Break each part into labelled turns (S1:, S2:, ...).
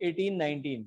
S1: 18-19,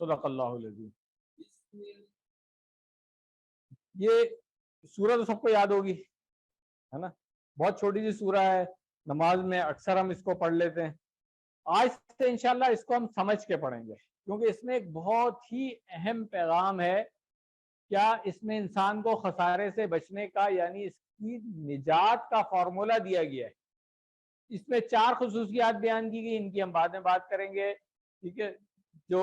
S1: صدق اللہ العظیم. یہ سورہ تو سب کو یاد ہوگی ہے نا, بہت چھوٹی سی سورہ ہے, نماز میں اکثر ہم اس کو پڑھ لیتے ہیں. آج سے انشاءاللہ اس کو ہم سمجھ کے پڑھیں گے, کیونکہ اس میں ایک بہت ہی اہم پیغام ہے. کیا اس میں انسان کو خسارے سے بچنے کا, یعنی اس کی نجات کا فارمولا دیا گیا ہے. اس میں 4 خصوصیات بیان کی گئی, ان کی ہم بعد میں بات کریں گے, ٹھیک ہے, جو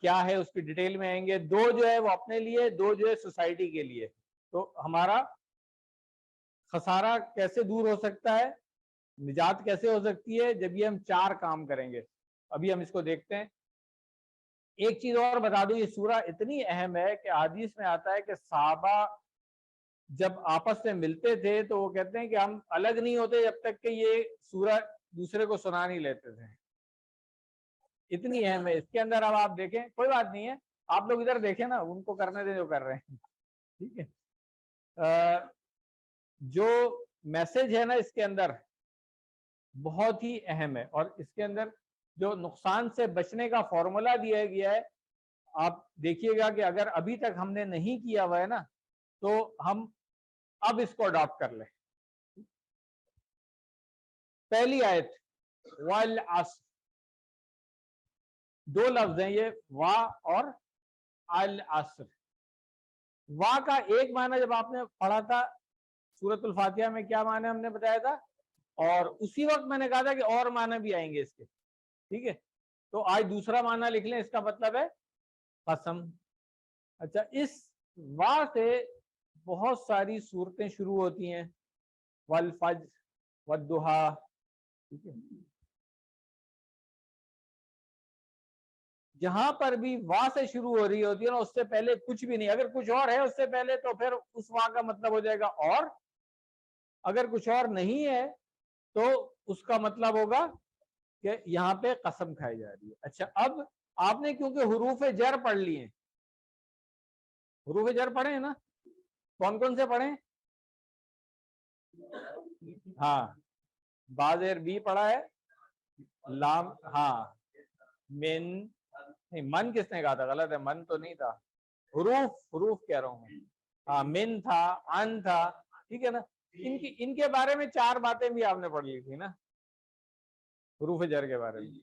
S1: کیا ہے اس کی ڈیٹیل میں آئیں گے. 2 جو ہے وہ اپنے لیے, 2 جو ہے سوسائٹی کے لیے. تو ہمارا خسارہ کیسے دور ہو سکتا ہے, نجات کیسے ہو سکتی ہے, جب یہ ہم 4 کام کریں گے. ابھی ہم اس کو دیکھتے ہیں. ایک چیز اور بتا دوں, یہ سورہ اتنی اہم ہے کہ حدیث میں آتا ہے کہ صحابہ جب آپس میں ملتے تھے تو وہ کہتے ہیں کہ ہم الگ نہیں ہوتے جب تک کہ یہ سورہ دوسرے کو سنا نہیں لیتے تھے. اتنی اہم ہے. اس کے اندر اب آپ دیکھیں, کوئی بات نہیں ہے, آپ لوگ ادھر دیکھیں نا, ان کو کرنے دیں جو کر رہے ہیں, ٹھیک ہے. جو میسج ہے نا اس کے اندر بہت ہی اہم ہے, اور اس کے اندر جو نقصان سے بچنے کا فارمولا دیا گیا ہے, آپ دیکھیے گا کہ اگر ابھی تک ہم نے نہیں کیا ہوا ہے نا, تو ہم اب اس کو اڈاپٹ کر لیں. پہلی آیت والعصر, 2 لفظ ہیں یہ, وا اور العصر. وا کا ایک معنی جب آپ نے پڑھا تھا سورۃ الفاتحہ میں, کیا معنی ہم نے بتایا تھا, اور اسی وقت میں نے کہا تھا کہ اور معنی بھی آئیں گے اس کے, ٹھیک ہے. تو آج دوسرا معنی لکھ لیں, اس کا مطلب ہے قسم. اچھا, اس وا سے بہت ساری صورتیں شروع ہوتی ہیں, والفجر والضحیٰ, ٹھیک ہے. جہاں پر بھی وا سے شروع ہو رہی ہوتی ہے نا, اس سے پہلے کچھ بھی نہیں. اگر کچھ اور ہے اس سے پہلے تو پھر اس وا کا مطلب ہو جائے گا اور, اگر کچھ اور نہیں ہے تو اس کا مطلب ہوگا کہ یہاں پہ قسم کھائی جا رہی ہے. اچھا, اب آپ نے کیونکہ حروف جر پڑھ لی ہیں, حروف جر پڑھے ہیں نا, کون کون سے پڑھے؟ ہاں, بازر بھی پڑھا ہے, لام, ہاں, من, نہیں من کس نے کہا تھا, غلط ہے, من تو نہیں تھا, حروف کہہ رہا ہوں میں. ہاں, من تھا, ان تھا, ٹھیک ہے نا. ان کے بارے میں 4 باتیں بھی آپ نے پڑھ لی تھی نا, حروف جر کے بارے میں.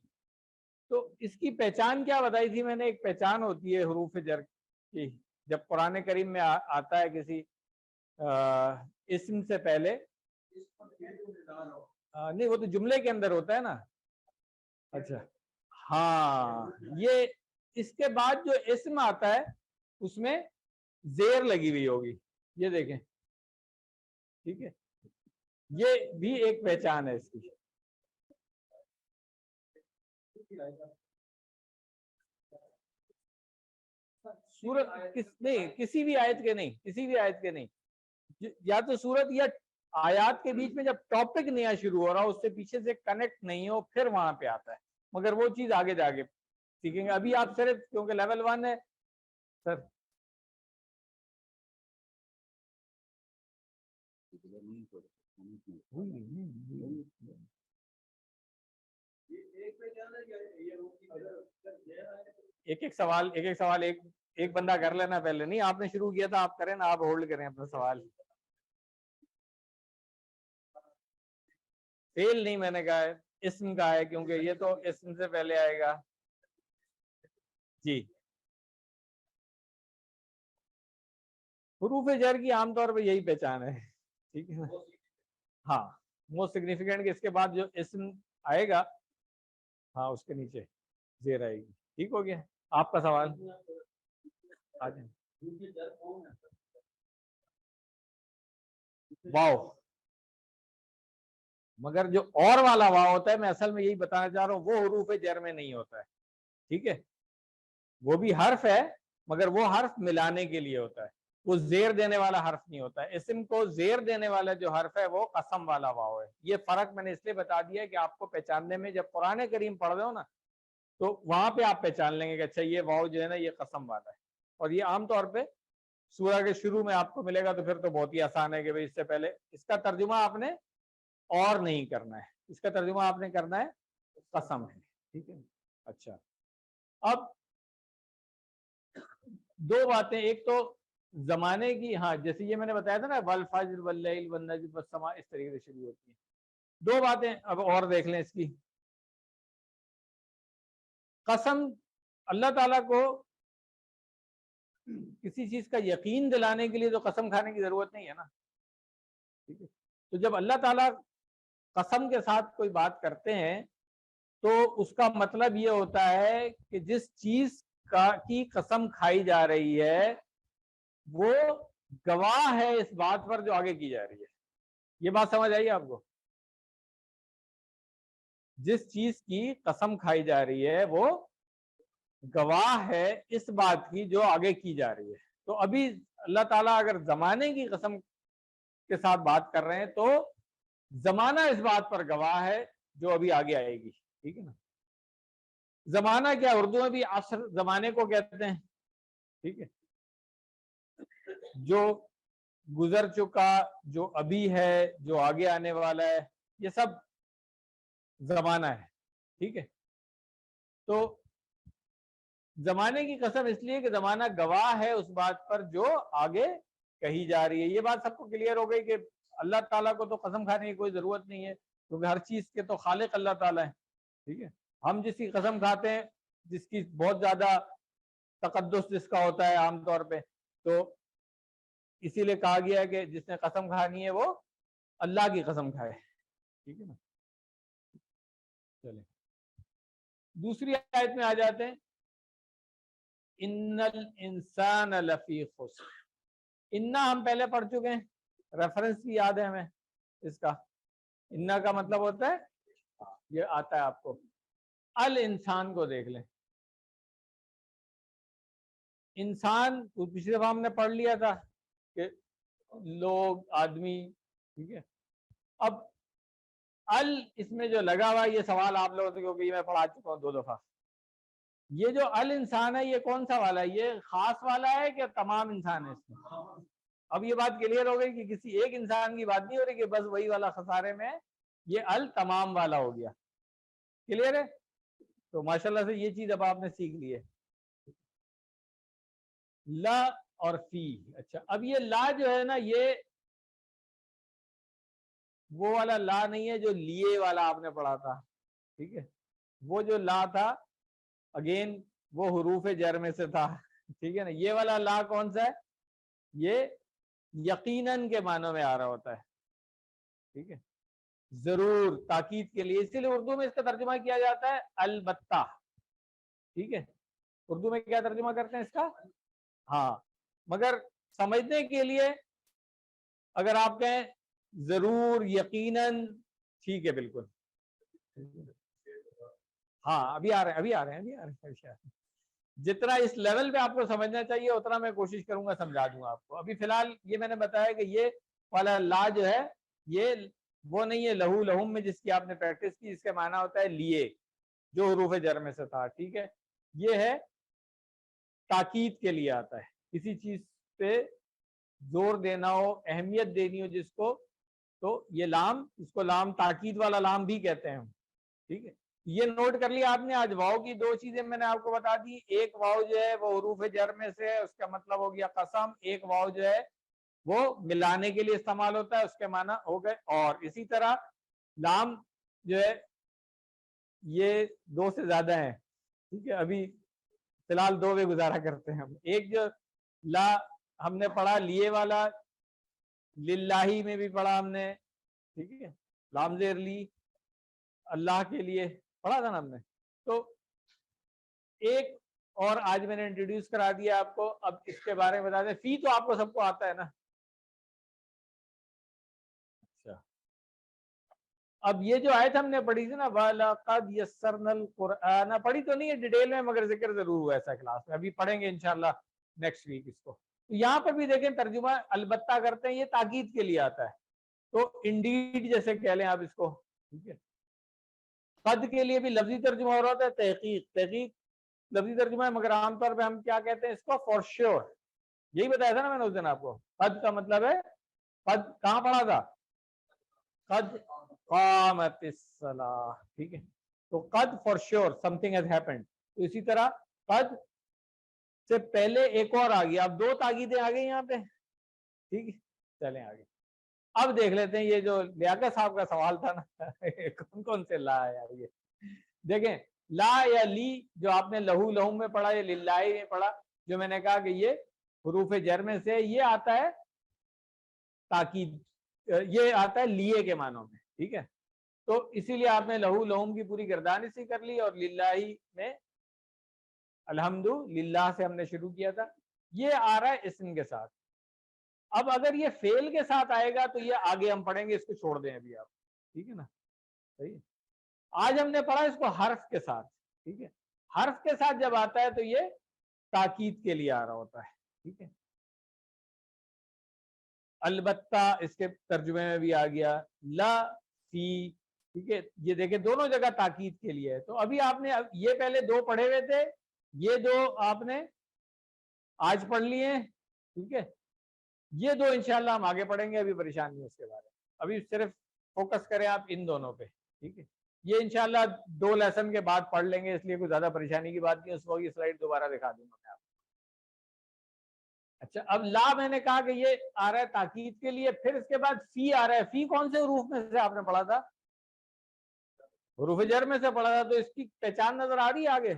S1: تو اس کی پہچان کیا بتائی تھی میں نے, ایک پہچان ہوتی ہے حروف جر کی. جب قرآن کریم میں آتا ہے کسی اسم سے پہلے, نہیں وہ تو جملے کے اندر ہوتا ہے نا. اچھا, ہاں, یہ اس کے بعد جو اسم آتا ہے اس میں زیر لگی ہوئی ہوگی, یہ دیکھیں, ٹھیک ہے. یہ بھی ایک پہچان ہے اس کی. سورت نہیں, کسی بھی آیت کے نہیں, کسی بھی آیت کے نہیں, یا تو سورت یا آیات کے بیچ میں جب ٹاپک نیا شروع ہو رہا ہو, اس سے پیچھے سے کنیکٹ نہیں ہو, پھر وہاں پہ آتا ہے. مگر وہ چیز آگے جا کے سیکھیں گے. ابھی آپ صرف کیونکہ لیول 1 ہے سر, ایک ایک سوال ایک بندہ کر لینا پہلے. نہیں, آپ نے شروع کیا تھا, آپ کریں نا, آپ ہولڈ کریں اپنا سوال. فیل نہیں میں نے کہا ہے, اسم کا ہے, کیونکہ یہ تو اسم سے پہلے آئے گا. جی, حروف جر کی عام طور پہ یہی پہچان ہے, ٹھیک ہے نا. ہاں, موسٹ سگنیفیکینٹ کہ اس کے بعد جو اسم آئے گا, ہاں, اس کے نیچے زیر آئے گی. ٹھیک ہو گیا, آپ کا سوال آ جائیں. واو, مگر جو اور والا واو ہوتا ہے, میں اصل میں یہی بتانا چاہ رہا ہوں, وہ حروف جر میں نہیں ہوتا ہے, ٹھیک ہے. وہ بھی حرف ہے مگر وہ حرف ملانے کے لیے ہوتا ہے, وہ زیر دینے والا حرف نہیں ہوتا ہے. اسم کو زیر دینے والا جو حرف ہے وہ قسم والا واو ہے. یہ فرق میں نے اس لیے بتا دیا ہے کہ آپ کو پہچاننے میں, جب قرآن کریم پڑھ رہے ہو نا, تو وہاں پہ آپ پہچان لیں گے کہ اچھا یہ واو جو ہے نا یہ قسم والا ہے. اور یہ عام طور پہ سورہ کے شروع میں آپ کو ملے گا تو پھر تو بہت ہی آسان ہے کہ بھائی اس سے پہلے اس کا ترجمہ آپ نے اور نہیں کرنا ہے، اس کا ترجمہ آپ نے کرنا ہے قسم ہے، ٹھیک ہے۔ اچھا، اب دو باتیں، ایک تو زمانے کی، ہاں جیسے یہ میں نے بتایا تھا نا والفجر واللیل والنجم والسماء، اس طریقے سے شروع ہوتی ہیں۔ دو باتیں اب اور دیکھ لیں اس کی۔ قسم، اللہ تعالیٰ کو کسی چیز کا یقین دلانے کے لیے تو قسم کھانے کی ضرورت نہیں ہے نا، ٹھیک ہے۔ تو جب اللہ تعالیٰ قسم کے ساتھ کوئی بات کرتے ہیں تو اس کا مطلب یہ ہوتا ہے کہ جس چیز کی قسم کھائی جا رہی ہے وہ گواہ ہے اس بات پر جو آگے کی جا رہی ہے۔ یہ بات سمجھ آئی آپ کو؟ جس چیز کی قسم کھائی جا رہی ہے وہ گواہ ہے اس بات کی جو آگے کی جا رہی ہے۔ تو ابھی اللہ تعالیٰ اگر زمانے کی قسم کے ساتھ بات کر رہے ہیں تو زمانہ اس بات پر گواہ ہے جو ابھی آگے آئے گی، ٹھیک ہے نا۔ زمانہ کیا، اردو میں بھی عصر زمانے کو کہتے ہیں، ٹھیک ہے۔ جو گزر چکا، جو ابھی ہے، جو آگے آنے والا ہے، یہ سب زمانہ ہے، ٹھیک ہے۔ تو زمانے کی قسم اس لیے کہ زمانہ گواہ ہے اس بات پر جو آگے کہی جا رہی ہے۔ یہ بات سب کو کلیئر ہو گئی کہ اللہ تعالیٰ کو تو قسم کھانے کی کوئی ضرورت نہیں ہے کیونکہ ہر چیز کے تو خالق اللہ تعالیٰ ہے، ٹھیک ہے۔ ہم جس کی قسم کھاتے ہیں، جس کی بہت زیادہ تقدس جس کا ہوتا ہے عام طور پہ، تو اسی لیے کہا گیا ہے کہ جس نے قسم کھانی ہے وہ اللہ کی قسم کھائے، ٹھیک ہے نا۔ چلیں دوسری آیت میں آ جاتے ہیں۔ ان الانسان لفی خسر، انا ہم پہلے پڑھ چکے ہیں، ریفرنس بھی یاد ہے ہمیں اس کا۔ انا کا مطلب ہوتا ہے، یہ آتا ہے آپ کو، الانسان کو دیکھ لیں، انسان پچھلی دفعہ ہم نے پڑھ لیا تھا کہ لوگ، آدمی، ٹھیک ہے۔ اب اس میں جو لگا ہوا یہ سوال آپ لوگوں سے، کیونکہ میں پڑھا چکا ہوں 2 دفعہ، یہ جو انسان ہے یہ کون سا والا ہے؟ یہ خاص والا ہے کہ تمام انسان ہے اس میں؟ اب یہ بات کلیئر ہو گئی کہ کسی ایک انسان کی بات نہیں ہو رہی کہ بس وہی والا خسارے میں، یہ تمام والا ہو گیا، کلیئر ہے؟ تو ماشاءاللہ سے یہ چیز اب آپ نے سیکھ لی ہے، لا اور فی۔ اچھا، اب یہ لا جو ہے نا، یہ وہ والا لا نہیں ہے جو لیے والا آپ نے پڑھا تھا، ٹھیک ہے۔ وہ جو لا تھا اگین وہ حروف جر میں سے تھا، ٹھیک ہے نا۔ یہ والا لا کون سا ہے؟ یہ یقیناً کے معنوں میں آ رہا ہوتا ہے، ٹھیک ہے، ضرور، تاکید کے لیے۔ اسی لیے اردو میں اس کا ترجمہ کیا جاتا ہے البتہ، ٹھیک ہے۔ اردو میں کیا ترجمہ کرتے ہیں اس کا؟ ہاں، مگر سمجھنے کے لیے اگر آپ کہیں ضرور، یقیناً، ٹھیک ہے، بالکل، ہاں ابھی آ رہے ہیں جتنا اس لیول پہ آپ کو سمجھنا چاہیے اتنا میں کوشش کروں گا سمجھا دوں گا آپ کو۔ ابھی فی الحال یہ میں نے بتایا کہ یہ والا لا جو ہے یہ وہ نہیں ہے لہو لہم میں جس کی آپ نے پریکٹس کی، اس کا معنی ہوتا ہے لیے، جو حروف جر میں سے تھا، ٹھیک ہے۔ یہ ہے تاکید کے لیے آتا ہے، کسی چیز پہ زور دینا ہو، اہمیت دینی ہو جس کو، تو یہ لام، اس کو لام تاکید والا لام بھی کہتے ہیں ہم، ٹھیک ہے۔ یہ نوٹ کر لیا آپ نے۔ آج واؤ کی 2 چیزیں میں نے آپ کو بتا دی، ایک واؤ جو ہے وہ حروف جر میں سے ہے، اس کا مطلب ہو گیا قسم، ایک واؤ جو ہے وہ ملانے کے لیے استعمال ہوتا ہے، اس کے معنی ہو گئے۔ اور اسی طرح لام جو ہے یہ 2 سے زیادہ ہیں، ٹھیک ہے، ابھی فی الحال 2 میں گزارا کرتے ہیں ہم۔ ایک جو لا ہم نے پڑھا لیے والا، للہ میں بھی پڑھا ہم نے، ٹھیک ہے، لام زیر لی، اللہ کے لیے پڑھا تھا نا ہم نے۔ تو ایک اور آج میں نے انٹروڈیوس کرا دیا آپ کو، اب اس کے بارے میں بتا دیں۔ فی تو آپ کو سب کو آتا ہے نا؟ اچھا، اب یہ جو آیت ہم نے پڑھی تھی نا، وَلَقَدْ يَسَّرْنَا الْقُرْآنَ، پڑھی تو نہیں ہے ڈیٹیل میں مگر ذکر ضرور ہوا ایسا کلاس میں، ابھی پڑھیں گے انشاءاللہ نیکسٹ ویک اس کو۔ تو یہاں پر بھی دیکھیں ترجمہ البتہ کرتے ہیں، یہ تاکید کے لیے آتا ہے، تو انڈیڈ جیسے کہہ لیں آپ اس کو، ٹھیک ہے۔ قد کے لیے بھی لفظی ترجمہ ہو رہا ہوتا ہے تحقیق، تحقیق لفظی ترجمہ ہے، مگر عام طور پہ ہم کیا کہتے ہیں اس کو؟ فور شیور، یہی بتایا تھا نا میں نے اس دن آپ کو. قد کا مطلب ہے قد کہاں پڑھا تھا؟ قد قامت الصلاۃ. ٹھیک ہے, تو قد for sure some thing has happened. تو اسی طرح قد سے پہلے ایک اور آ گیا. اب 2 تاکیدیں آ گئی یہاں پہ. ٹھیک ہے, چلیں آگے. اب دیکھ لیتے ہیں یہ جو لیاقت صاحب کا سوال تھا نا کون کون سے لا ہے یار. یہ دیکھیں لا یا لی جو آپ نے لہو لہم میں پڑھا یا للہ میں پڑھا, جو میں نے کہا کہ یہ حروف جر میں سے یہ آتا ہے تاکید, یہ آتا ہے لیے کے معنوں میں. ٹھیک ہے, تو اسی لیے آپ نے لہو لہم کی پوری گردان اسی کر لی, اور للہ میں الحمد للہ سے ہم نے شروع کیا تھا. یہ آ رہا ہے اسم کے ساتھ. اب اگر یہ فعل کے ساتھ آئے گا تو یہ آگے ہم پڑھیں گے, اس کو چھوڑ دیں ابھی آپ. ٹھیک ہے نا, صحیح ہے. آج ہم نے پڑھا اس کو حرف کے ساتھ. ٹھیک ہے, حرف کے ساتھ جب آتا ہے تو یہ تاکید کے لیے آ رہا ہوتا ہے. ٹھیک ہے, البتہ اس کے ترجمے میں بھی آ گیا لا فی. ٹھیک ہے, یہ دیکھیں دونوں جگہ تاکید کے لیے ہے. تو ابھی آپ نے یہ پہلے 2 پڑھے ہوئے تھے, یہ 2 آپ نے آج پڑھ لیے. ٹھیک ہے, یہ 2 انشاءاللہ ہم آگے پڑھیں گے, ابھی پریشان نہیں اس کے بارے میں. ابھی صرف فوکس کریں آپ ان دونوں پہ. ٹھیک ہے, یہ انشاءاللہ 2 لیسن کے بعد پڑھ لیں گے, اس لیے کوئی زیادہ پریشانی کی بات نہیں. اس وقت یہ سلائیڈ دوبارہ دکھا دوں گا میں آپ کو. اچھا, اب لا میں نے کہا کہ یہ آ رہا ہے تاکید کے لیے. پھر اس کے بعد فی آ رہا ہے. فی کون سے حروف میں سے آپ نے پڑھا تھا؟ حروف جر میں سے پڑھا تھا. تو اس کی پہچان نظر آ رہی ہے آگے؟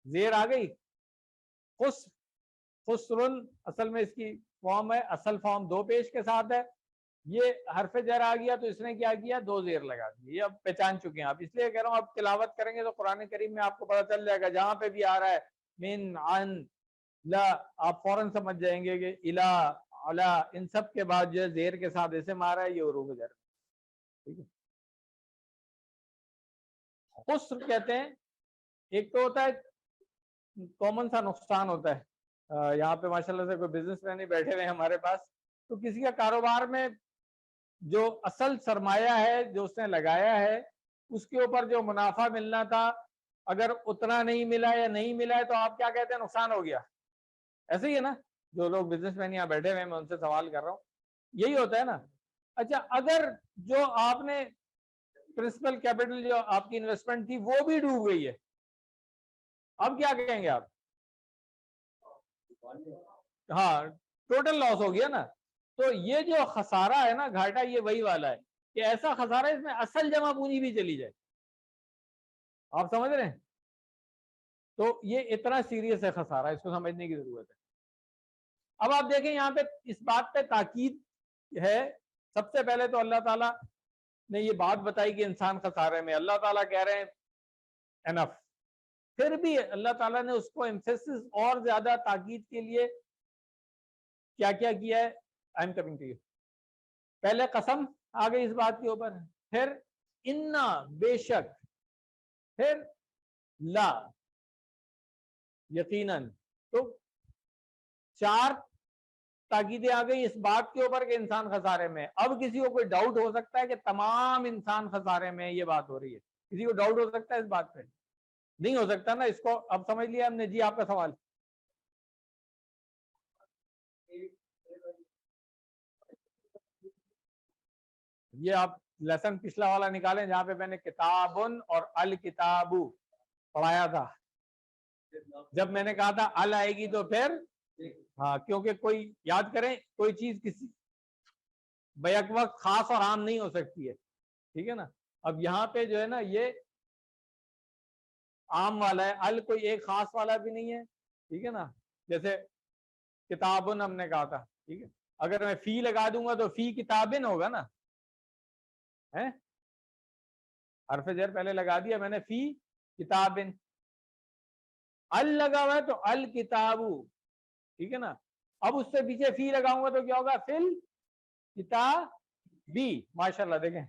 S1: زیر آ گئی. خسرن اصل میں اس کی فارم ہے, اصل فارم 2 پیش کے ساتھ ہے. یہ حرف جر آ گیا تو اس نے کیا کیا, 2 زیر لگا دی. یہ اب پہچان چکے ہیں آپ, اس لیے کہہ رہا ہوں آپ تلاوت کریں گے تو قرآن کریم میں آپ کو پتہ چل جائے گا. جہاں پہ بھی آ رہا ہے من عن لا, آپ فوراً سمجھ جائیں گے کہ الا علا, ان سب کے بعد جو زیر کے ساتھ اسم آ رہا ہے یہ حروف جر. ٹھیک ہے, خسر کہتے ہیں. ایک تو ہوتا ہے کامن سا نقصان ہوتا ہے. یہاں پہ ماشاءاللہ سے کوئی بزنس مین ہی بیٹھے ہوئے ہمارے پاس, تو کسی کا کاروبار میں جو اصل سرمایہ ہے جو اس نے لگایا ہے اس کے اوپر جو منافع ملنا تھا اگر اتنا نہیں ملا یا نہیں ملا ہے تو آپ کیا کہتے ہیں, نقصان ہو گیا. ایسے ہی ہے نا, جو لوگ بزنس مین یہاں بیٹھے ہوئے میں ان سے سوال کر رہا ہوں, یہی ہوتا ہے نا. اچھا, اگر جو آپ نے پرنسپل کیپٹل جو آپ کی انویسٹمنٹ تھی وہ بھی ڈوب گئی ہے, اب کیا کہیں گے آپ؟ ہاں, ٹوٹل لاس ہو گیا نا. تو یہ جو خسارہ ہے نا, گھاٹا, یہ وہی والا ہے کہ ایسا خسارہ اس میں اصل جمع پونجی بھی چلی جائے. آپ سمجھ رہے ہیں؟ تو یہ اتنا سیریس ہے خسارہ, اس کو سمجھنے کی ضرورت ہے. اب آپ دیکھیں یہاں پہ اس بات پہ تاکید ہے. سب سے پہلے تو اللہ تعالیٰ نے یہ بات بتائی کہ انسان خسارے میں. اللہ تعالیٰ کہہ رہے ہیں انف. پھر بھی اللہ تعالیٰ نے اس کو ایمفیسس اور زیادہ تاکید کے لیے کیا کیا کیا ہے. I am coming to you. پہلے قسم آ گئی اس بات کے اوپر, پھر انا بے شک, پھر لا یقیناً. تو 4 تاکیدیں آ گئی اس بات کے اوپر کہ انسان خسارے میں. اب کسی کو کوئی ڈاؤٹ ہو سکتا ہے کہ تمام انسان خسارے میں, یہ بات ہو رہی ہے؟ کسی کو ڈاؤٹ ہو سکتا ہے اس بات پہ؟ نہیں ہو سکتا نا. اس کو اب سمجھ لیا ہم نے. جی آپ کا سوال. یہ آپ لیسن پچھلا والا نکالیں جہاں پہ میں نے کتابن اور الکتابو پڑھایا تھا. جب میں نے کہا تھا ال آئے گی تو پھر ہاں, کیونکہ کوئی یاد کریں کوئی چیز کسی بیک وقت خاص اور عام نہیں ہو سکتی ہے. ٹھیک ہے نا. اب یہاں پہ جو ہے نا یہ عام والا ہے, ال کوئی ایک خاص والا بھی نہیں ہے. ٹھیک ہے نا, جیسے کتابن ہم نے کہا تھا. ٹھیک ہے, اگر میں فی لگا دوں گا تو فی کتابن ہوگا نا, ہے حرف جر پہلے لگا دیا میں نے, فی کتابن. ال لگا ہوا ہے تو الکتابو. ٹھیک ہے نا. اب اس سے پیچھے فی لگاؤں گا تو کیا ہوگا, فل کتابی. ماشاءاللہ دیکھیں.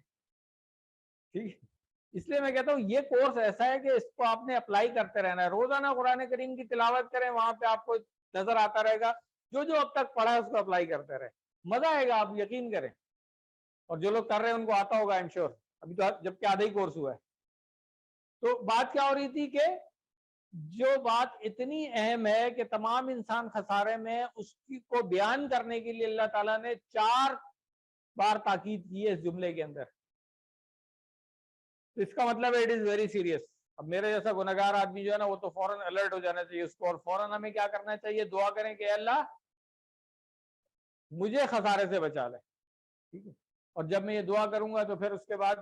S1: ٹھیک ہے, اس لیے میں کہتا ہوں یہ کورس ایسا ہے کہ اس کو آپ نے اپلائی کرتے رہنا ہے. روزانہ قرآن کریم کی تلاوت کریں, وہاں پہ آپ کو نظر آتا رہے گا جو جو اب تک پڑھا ہے اس کو اپلائی کرتے رہے, مزہ آئے گا, آپ یقین کریں. اور جو لوگ کر رہے ہیں ان کو آتا ہوگا ایم شور. ابھی تو جب کہ آدھا ہی کورس ہوا ہے. تو بات کیا ہو رہی تھی کہ جو بات اتنی اہم ہے کہ تمام انسان خسارے میں، اس کی کو بیان کرنے کے لیے اللہ تعالیٰ نے 4 بار تاکید کی ہے اس جملے کے اندر. اس کا مطلب ہے اٹ از ویری سیریس. اب میرے جیسا گنہگار آدمی جو ہے نا وہ تو فوراً الرٹ ہو جانا چاہیے اس کو، اور فوراً ہمیں کیا کرنا چاہیے؟ دعا کریں کہ اللہ مجھے خسارے سے بچا لے. ٹھیک ہے، اور جب میں یہ دعا کروں گا تو پھر اس کے بعد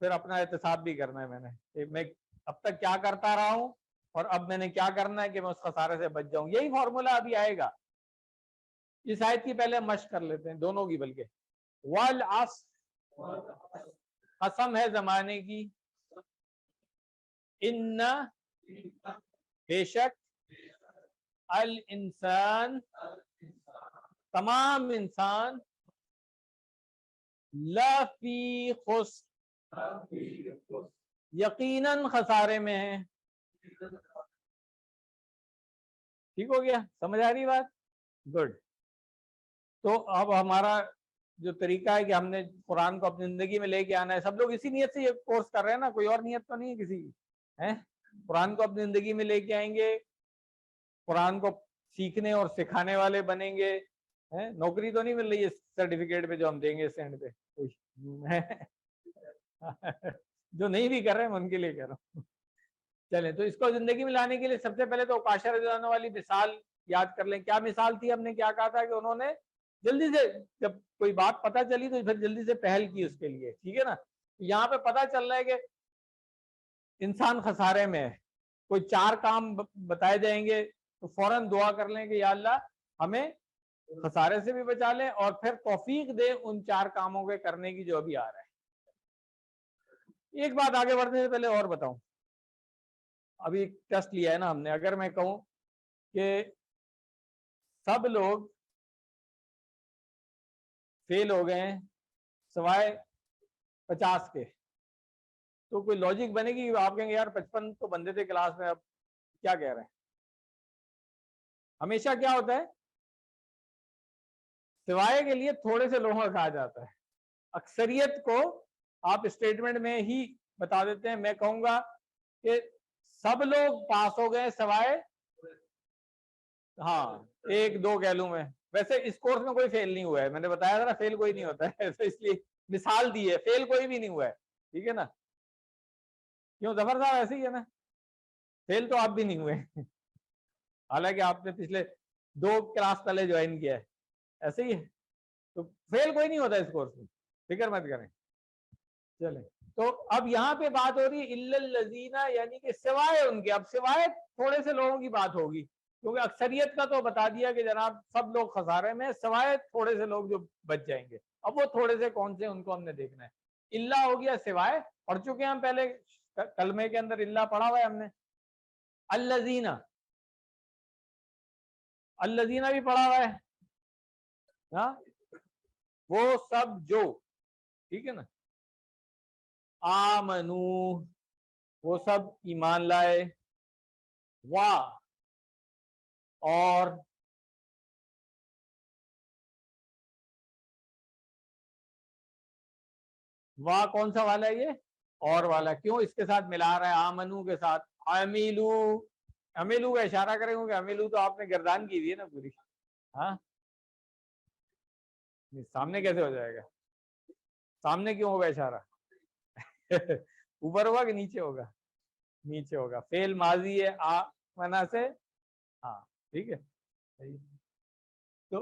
S1: پھر اپنا احتساب بھی کرنا ہے. میں نے کہ میں اب تک کیا کرتا رہا ہوں اور اب میں نے کیا کرنا ہے کہ میں اس خسارے سے بچ جاؤں. یہی فارمولہ ابھی آئے گا. اس آیت کی پہلے مشق کر لیتے ہیں دونوں کی. بلکہ والعصر، قسم ہے زمانے کی، ان بے شک، الانسان تمام انسان، لفی خسر یقیناً خسارے میں ہے. ٹھیک ہو گیا؟ سمجھ آ رہی بات؟ گڈ. تو اب ہمارا جو طریقہ ہے کہ ہم نے قرآن کو اپنی زندگی میں لے کے آنا ہے. سب لوگ اسی نیت سے یہ کورس کر رہے ہیں نا، کوئی اور نیت تو نہیں ہے کسی کی. قرآن کو اپنی زندگی میں لے کے آئیں گے، قرآن کو سیکھنے اور سکھانے والے بنیں گے. نوکری تو نہیں مل رہی ہے سرٹیفکیٹ پہ جو ہم دیں گے اسٹینڈ پہ. جو نہیں بھی کر رہے ہیں ان کے لیے کہہ رہا ہوں. چلیں، تو اس کو زندگی میں لانے کے لیے سب سے پہلے تو عکاشہ رضی اللہ عنہ والی مثال یاد کر لیں. کیا مثال تھی؟ ہم نے کیا کہا تھا کہ انہوں نے جلدی سے جب کوئی بات پتہ چلی تو پھر جلدی سے پہل کی اس کے لیے. ٹھیک ہے نا؟ یہاں پہ پتہ چل رہا ہے کہ انسان خسارے میں ہے. کوئی 4 کام بتائے جائیں گے تو فوراً دعا کر لیں کہ یا اللہ ہمیں خسارے سے بھی بچا لیں اور پھر توفیق دے ان 4 کاموں کے کرنے کی جو ابھی آ رہا ہے. ایک بات آگے بڑھنے سے پہلے اور بتاؤں. ابھی ٹیسٹ لیا ہے نا ہم نے. اگر میں کہوں کہ سب لوگ فیل ہو گئے ہیں سوائے 50 کے، تو کوئی لاجک بنے گی؟ آپ کہیں گے یار 55 تو بندے تھے کلاس میں، اب کیا کہہ رہے ہیں؟ ہمیشہ کیا ہوتا ہے؟ سوائے کے لیے تھوڑے سے لوگوں کا کہا جاتا ہے. اکثریت کو آپ اسٹیٹمنٹ میں ہی بتا دیتے ہیں. میں کہوں گا کہ سب لوگ پاس ہو گئے سوائے، ہاں 1-2 کہہ لوں میں. ویسے اس کورس میں کوئی فیل نہیں ہوا ہے، میں نے بتایا تھا نا فیل کوئی نہیں ہوتا ہے. اس لیے مثال دی ہے، فیل کوئی بھی نہیں ہوا ہے. ٹھیک ہے نا؟ کیوں ظفر صاحب ایسے ہی ہے نا؟ فیل تو آپ بھی نہیں ہوئے حالانکہ آپ نے پچھلے 2 کلاس پہلے جوائن کیا ہے. ایسے ہی ہے. تو فیل کوئی نہیں ہوتا اس کورس میں، فکر مت کریں. چلیں، تو اب یہاں پہ بات ہو رہی ہے الا الذین، یعنی کہ سوائے ان کے. اب سوائے تھوڑے سے لوگوں کی بات ہوگی کیونکہ اکثریت کا تو بتا دیا کہ جناب سب لوگ خسارے میں، سوائے تھوڑے سے لوگ جو بچ جائیں گے. اب وہ تھوڑے سے کون سے ان کو ہم نے دیکھنا ہے. اللہ ہو گیا سوائے، پڑھ چکے ہم پہلے کلمے کے اندر اللہ پڑھا ہوا ہے ہم نے. الذین، الذین بھی پڑھا ہوا ہے. ہاں، وہ سب جو، ٹھیک ہے نا. آمنو، وہ سب ایمان لائے. وا، اور وا کون سا والا ہے یہ؟ اور والا. کیوں اس کے ساتھ ملا رہا ہے آمنو کے ساتھ؟ عمیلو، عمیلو کا اشارہ کریں گے کہ عمیلو تو آپ نے گردان کی ہوئی ہے نا پوری. ہاں، سامنے کیسے ہو جائے گا؟ سامنے کیوں ہوگا اشارہ؟ اوپر ہوگا کہ نیچے ہوگا؟ نیچے ہوگا. فعل ماضی ہے آمنا سے. ہاں ٹھیک ہے. تو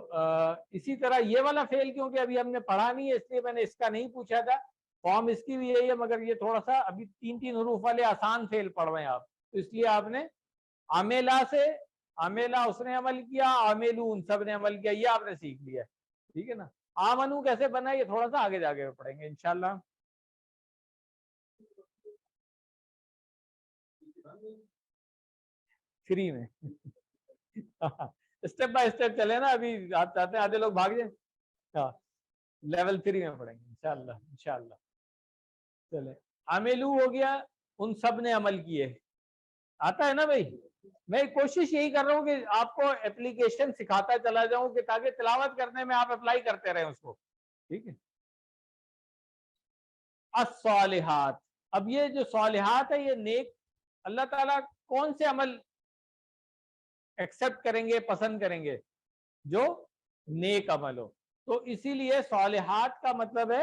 S1: اسی طرح یہ والا فعل کیونکہ ابھی ہم نے پڑھا نہیں ہے اس لیے میں نے اس کا نہیں پوچھا تھا. فارم اس کی بھی یہی ہے مگر یہ تھوڑا سا ابھی 3 حروف والے آسان فعل پڑھ رہے ہیں آپ، تو اس لیے آپ نے عمیلا سے، عمیلا اس نے عمل کیا، عمیلو ان سب نے عمل کیا، یہ آپ نے سیکھ لیا. ٹھیک ہے نا؟ آمنو کیسے بنا یہ تھوڑا سا آگے جا کے پڑھیں گے انشاءاللہ. فری میں اسٹیپ بائی اسٹیپ چلے نا. ابھی آپ چاہتے ہیں آدھے لوگ بھاگ جائیں. ہاں، لیول 3 میں پڑھیں گے انشاءاللہ انشاءاللہ. چلے، عملو ہو گیا ان سب نے عمل کیے. آتا ہے نا بھائی؟ میں کوشش یہی کر رہا ہوں کہ آپ کو اپلیکیشن سکھاتا چلا جاؤں کہ تاکہ تلاوت کرنے میں آپ اپلائی کرتے رہیں اس کو. ٹھیک ہے. الصالحات، اب یہ جو صالحات ہے یہ نیک اللہ تعالیٰ کون سے عمل ایکسپٹ کریں گے, پسند کریں گے؟ جو نیک عمل ہو. تو اسی لیے صالحات کا مطلب ہے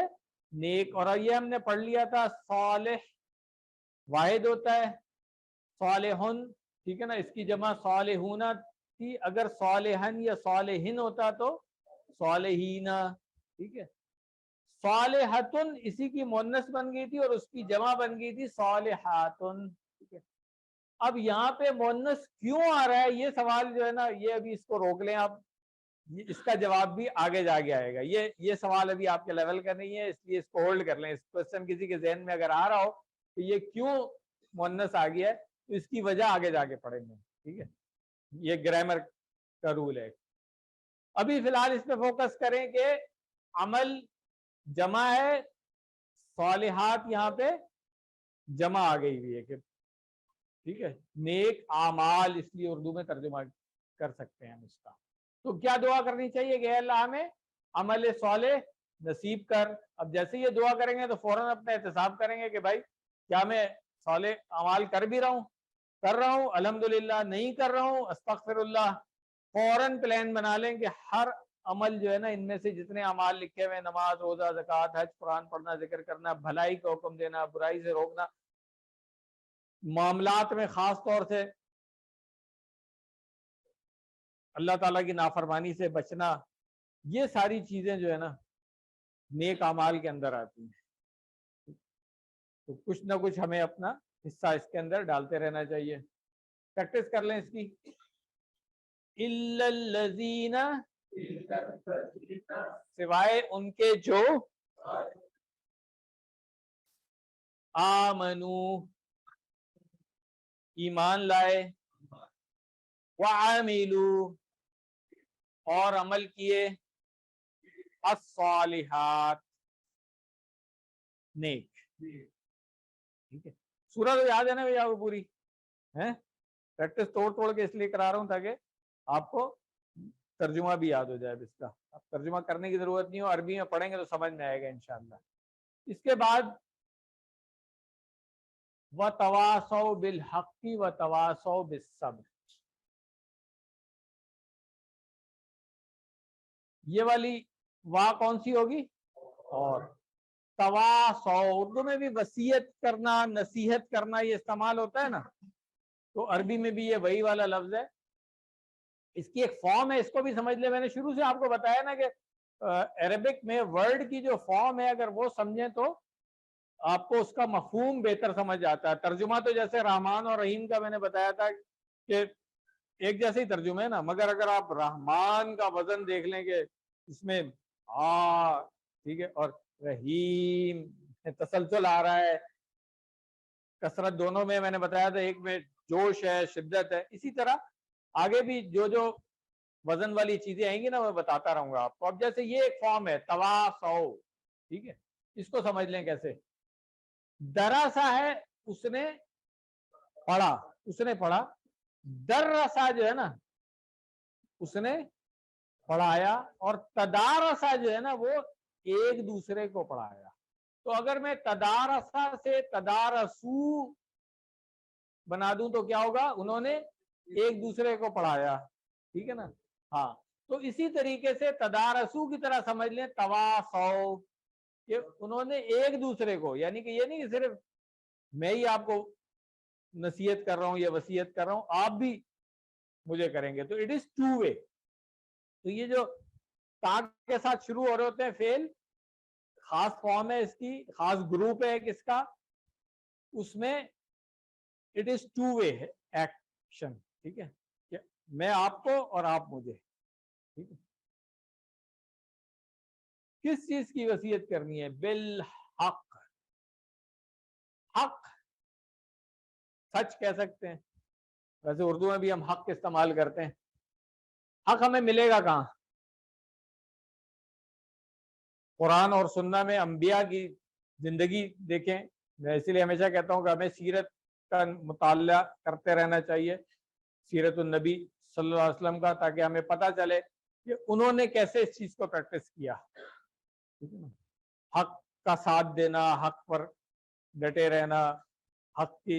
S1: نیک. اور یہ ہم نے پڑھ لیا تھا, صالح واحد ہوتا ہے, صالحن, ٹھیک ہے نا, اس کی جمع صالحون تھی. اگر صالحن یا صالحن ہوتا تو صالحین, ٹھیک ہے. صالحتن اسی کی مؤنث بن گئی تھی اور اس کی جمع بن گئی تھی صالحاتن, ٹھیک ہے. اب یہاں پہ مؤنث کیوں آ رہا ہے, یہ سوال جو ہے نا, یہ ابھی اس کو روک لیں آپ, اس کا جواب بھی آگے جا کے آئے گا. یہ سوال ابھی آپ کے لیول کا نہیں ہے, اس لیے اس کو ہولڈ کر لیں. اس کوسچن کسی کے ذہن میں اگر آ رہا ہو کہ یہ کیوں مؤنث آ گیا ہے, تو اس کی وجہ آگے جا کے پڑھیں گے, ٹھیک ہے. یہ گرامر کا رول ہے. ابھی فی الحال اس پہ فوکس کریں کہ عمل جمع ہے, صالحات یہاں پہ جمع آ گئی ہوئی ہے کہ, ٹھیک ہے, نیک اعمال اس لیے اردو میں ترجمہ کر سکتے ہیں ہم اس کا. تو کیا دعا کرنی چاہیے کہ اے اللہ ہمیں عمل صالح نصیب کر. اب جیسے یہ دعا کریں گے تو فوراً اپنا احتساب کریں گے کہ بھائی کیا میں صالح اعمال کر بھی رہا ہوں, کر رہا ہوں, الحمدللہ, نہیں کر رہا ہوں, استغفر اللہ. فوراً پلان بنا لیں کہ ہر عمل جو ہے نا, ان میں سے جتنے اعمال لکھے ہوئے, نماز, روزہ, زکوٰۃ, حج, قرآن پڑھنا, ذکر کرنا, بھلائی کا حکم دینا, برائی سے روکنا, معاملات میں خاص طور سے اللہ تعالیٰ کی نافرمانی سے بچنا, یہ ساری چیزیں جو ہے نا نیک اعمال کے اندر آتی ہیں. تو کچھ نہ کچھ ہمیں اپنا حصہ اس کے اندر ڈالتے رہنا چاہیے. پریکٹس کر لیں اس کی. الا الذین, سوائے ان کے جو آمنو, ایمان لائے, وعملوا, اور عمل کیے, الصالحات, نیک, ٹھیک ہے. سورہ تو یاد ہے نا بھائی آپ کو پوری ہے؟ پریکٹس توڑ کے اس لیے کرا رہا ہوں تاکہ آپ کو ترجمہ بھی یاد ہو جائے اس کا. اب ترجمہ کرنے کی ضرورت نہیں ہو, عربی میں پڑھیں گے تو سمجھ میں آئے گا انشاءاللہ. اس کے بعد وَتَوَاصَوْا بِالْحَقِّ وَتَوَاصَوْا بِالصَّبْرِ, یہ والی وا کون سی ہوگی؟ اور تواصو, اردو میں بھی وصیت کرنا, نصیحت کرنا, یہ استعمال ہوتا ہے نا, تو عربی میں بھی یہ وہی والا لفظ ہے. اس کی ایک فارم ہے, اس کو بھی سمجھ لیں. میں نے شروع سے آپ کو بتایا نا کہ عربک میں ورڈ کی جو فارم ہے, اگر وہ سمجھیں تو آپ کو اس کا مفہوم بہتر سمجھ آتا ہے. ترجمہ تو جیسے رحمان اور رحیم کا میں نے بتایا تھا کہ ایک جیسے ہی ترجمہ ہے نا, مگر اگر آپ رحمان کا وزن دیکھ لیں کہ اس میں ٹھیک ہے, اور رحیم تسلسل آ رہا ہے, کثرت دونوں میں نے بتایا تھا, ایک میں جوش ہے, شدت ہے. اسی طرح آگے بھی جو وزن والی چیزیں آئیں گی نا, میں بتاتا رہوں گا آپ کو. اب جیسے یہ ایک فارم ہے تواصو, ٹھیک ہے, اس کو سمجھ لیں کیسے. دراسا ہے, اس نے پڑھا, اس نے پڑھا. درسا جو ہے نا, اس نے پڑھایا. اور تدارسا جو ہے نا, وہ ایک دوسرے کو پڑھایا. تو اگر میں تدارسا سے تدارسو بنا دوں تو کیا ہوگا؟ انہوں نے ایک دوسرے کو پڑھایا, ٹھیک ہے نا. ہاں, تو اسی طریقے سے تدارسو کی طرح سمجھ لیں تواصو, کہ انہوں نے ایک دوسرے کو, یعنی کہ یہ نہیں کہ صرف میں ہی آپ کو نصیحت کر رہا ہوں یا وصیت کر رہا ہوں, آپ بھی مجھے کریں گے. تو اٹ از ٹو وے. تو یہ جو تا کے ساتھ شروع ہو رہے ہوتے ہیں فعل, خاص فارم ہے اس کی, خاص گروپ ہے کس کا, اس میں it is two way action, ٹھیک ہے, کہ میں آپ کو اور آپ مجھے, ٹھیک ہے. کس چیز کی وصیت کرنی ہے؟ بالحق, حق سچ کہہ سکتے ہیں. ویسے اردو میں بھی ہم حق استعمال کرتے ہیں. حق ہمیں ملے گا کہاں؟ قرآن اور سنہ میں انبیاء کی زندگی دیکھیں. میں اسی لیے ہمیشہ کہتا ہوں کہ ہمیں سیرت کا مطالعہ کرتے رہنا چاہیے, سیرت النبی صلی اللہ علیہ وسلم کا, تاکہ ہمیں پتہ چلے کہ انہوں نے کیسے اس چیز کو پریکٹس کیا. حق کا ساتھ دینا, حق پر ڈٹے رہنا, حق کی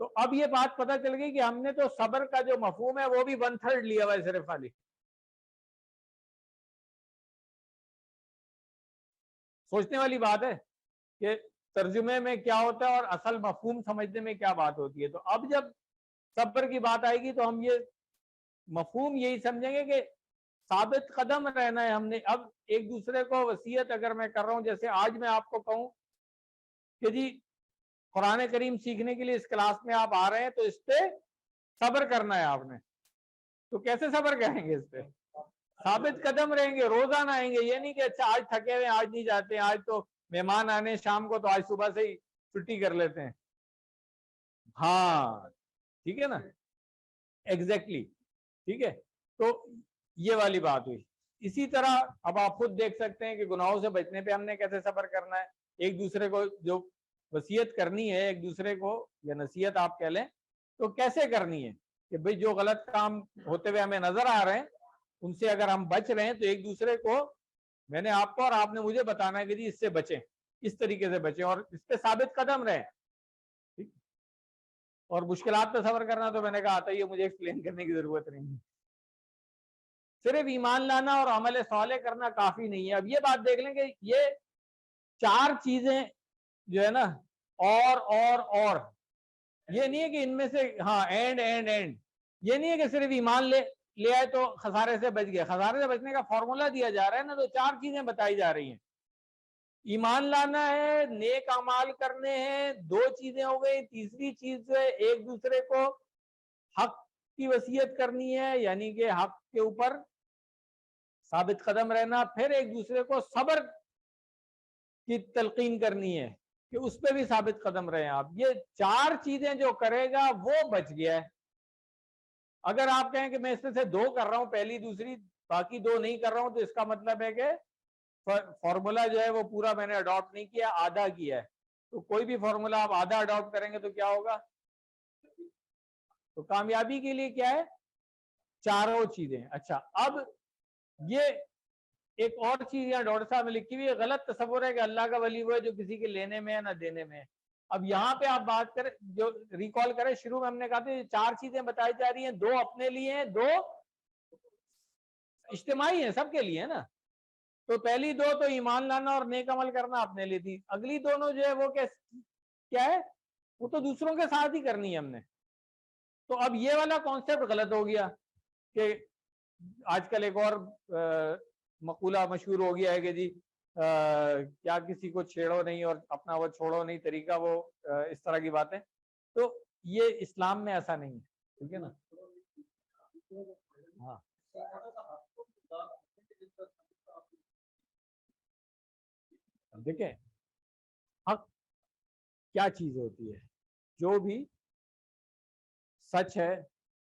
S1: تو اب یہ بات پتہ چل گئی کہ ہم نے تو صبر کا جو مفہوم ہے وہ بھی 1/3 لیا ہوا ہے صرف خالی. سوچنے والی بات ہے کہ ترجمے میں کیا ہوتا ہے اور اصل مفہوم سمجھنے میں کیا بات ہوتی ہے. تو اب جب صبر کی بات آئے گی تو ہم یہ مفہوم یہی سمجھیں گے کہ ثابت قدم رہنا ہے ہم نے. اب ایک دوسرے کو وصیت اگر میں کر رہا ہوں، جیسے آج میں آپ کو کہوں کہ جی قرآن کریم سیکھنے کے لیے اس کلاس میں آپ آ رہے ہیں تو اس پہ صبر کرنا ہے آپ نے، تو کیسے صبر کریں گے؟ اس پہ ثابت قدم رہیں گے، روزانہ آئیں گے. یہ نہیں کہ اچھا آج تھکے ہوئے آج نہیں جاتے، آج تو مہمان آنے شام کو تو آج صبح سے ہی چھٹی کر لیتے ہیں. ہاں ٹھیک ہے نا، ایگزیکٹلی ٹھیک ہے. تو یہ والی بات ہوئی. اسی طرح اب آپ خود دیکھ سکتے ہیں کہ گناہوں سے بچنے پہ ہم نے کیسے صبر کرنا ہے. ایک دوسرے کو جو وصیت کرنی ہے ایک دوسرے کو یا نصیحت آپ کہہ لیں تو کیسے کرنی ہے کہ بھئی جو غلط کام ہوتے ہوئے ہمیں نظر آ رہے ہیں ان سے اگر ہم بچ رہے ہیں تو ایک دوسرے کو میں نے آپ کو اور آپ نے مجھے بتانا ہے کہ جی اس سے بچیں، اس طریقے سے بچیں اور اس پہ ثابت قدم رہیں. اور مشکلات پہ صبر کرنا تو میں نے کہا آتا ہی ہے، مجھے ایکسپلین کرنے کی ضرورت نہیں ہے. صرف ایمان لانا اور عمل صالح کرنا کافی نہیں ہے. اب یہ بات دیکھ لیں کہ یہ 4 چیزیں جو ہے نا اور یہ نہیں ہے کہ ان میں سے ہاں اینڈ یہ نہیں ہے کہ صرف ایمان لے آئے تو خسارے سے بچ گئے. خسارے سے بچنے کا فارمولا دیا جا رہا ہے نا، تو 4 چیزیں بتائی جا رہی ہیں. ایمان لانا ہے، نیک اعمال کرنے ہیں، 2 چیزیں ہو گئی. تیسری چیز جو ہے ایک دوسرے کو حق کی وصیت کرنی ہے، یعنی کہ حق کے اوپر ثابت قدم رہنا. پھر ایک دوسرے کو صبر کی تلقین کرنی ہے کہ اس پہ بھی ثابت قدم رہے آپ. یہ 4 چیزیں جو کرے گا وہ بچ گیا ہے. اگر آپ کہیں کہ میں اس میں سے 2 کر رہا ہوں، پہلی دوسری باقی 2 نہیں کر رہا ہوں، تو اس کا مطلب ہے کہ فارمولا جو ہے وہ پورا میں نے اڈاپٹ نہیں کیا، آدھا کیا ہے. تو کوئی بھی فارمولا آپ آدھا اڈاپٹ کریں گے تو کیا ہوگا؟ تو کامیابی کے لیے کیا ہے؟ 4 چیزیں. اچھا اب یہ ایک اور چیز یہاں ڈاکٹر صاحب نے لکھی ہوئی ہے، غلط تصور ہے کہ اللہ کا ولی وہ ہے جو کسی کے لینے میں ہے نہ دینے میں ہے. اب یہاں پہ آپ بات کریں، جو ریکال کریں، شروع میں ہم نے کہا تھا 4 چیزیں بتائی جا رہی ہیں، 2 اپنے لیے ہیں، 2 اجتماعی ہیں، سب کے لیے ہے نا. تو پہلی 2 تو ایمان لانا اور نیک عمل کرنا اپنے لیے تھی. اگلی دونوں جو ہے وہ کیا ہے؟ وہ تو دوسروں کے ساتھ ہی کرنی ہے ہم نے. تو اب یہ والا کانسیپٹ غلط ہو گیا کہ آج کل ایک اور مقولہ مشہور ہو گیا ہے کہ جی کیا کسی کو چھیڑو نہیں اور اپنا وہ چھوڑو نہیں طریقہ، وہ اس طرح کی باتیں. تو یہ اسلام میں ایسا نہیں ہے. ٹھیک ہے نا. ہاں دیکھیں حق کیا چیز ہوتی ہے. جو بھی سچ ہے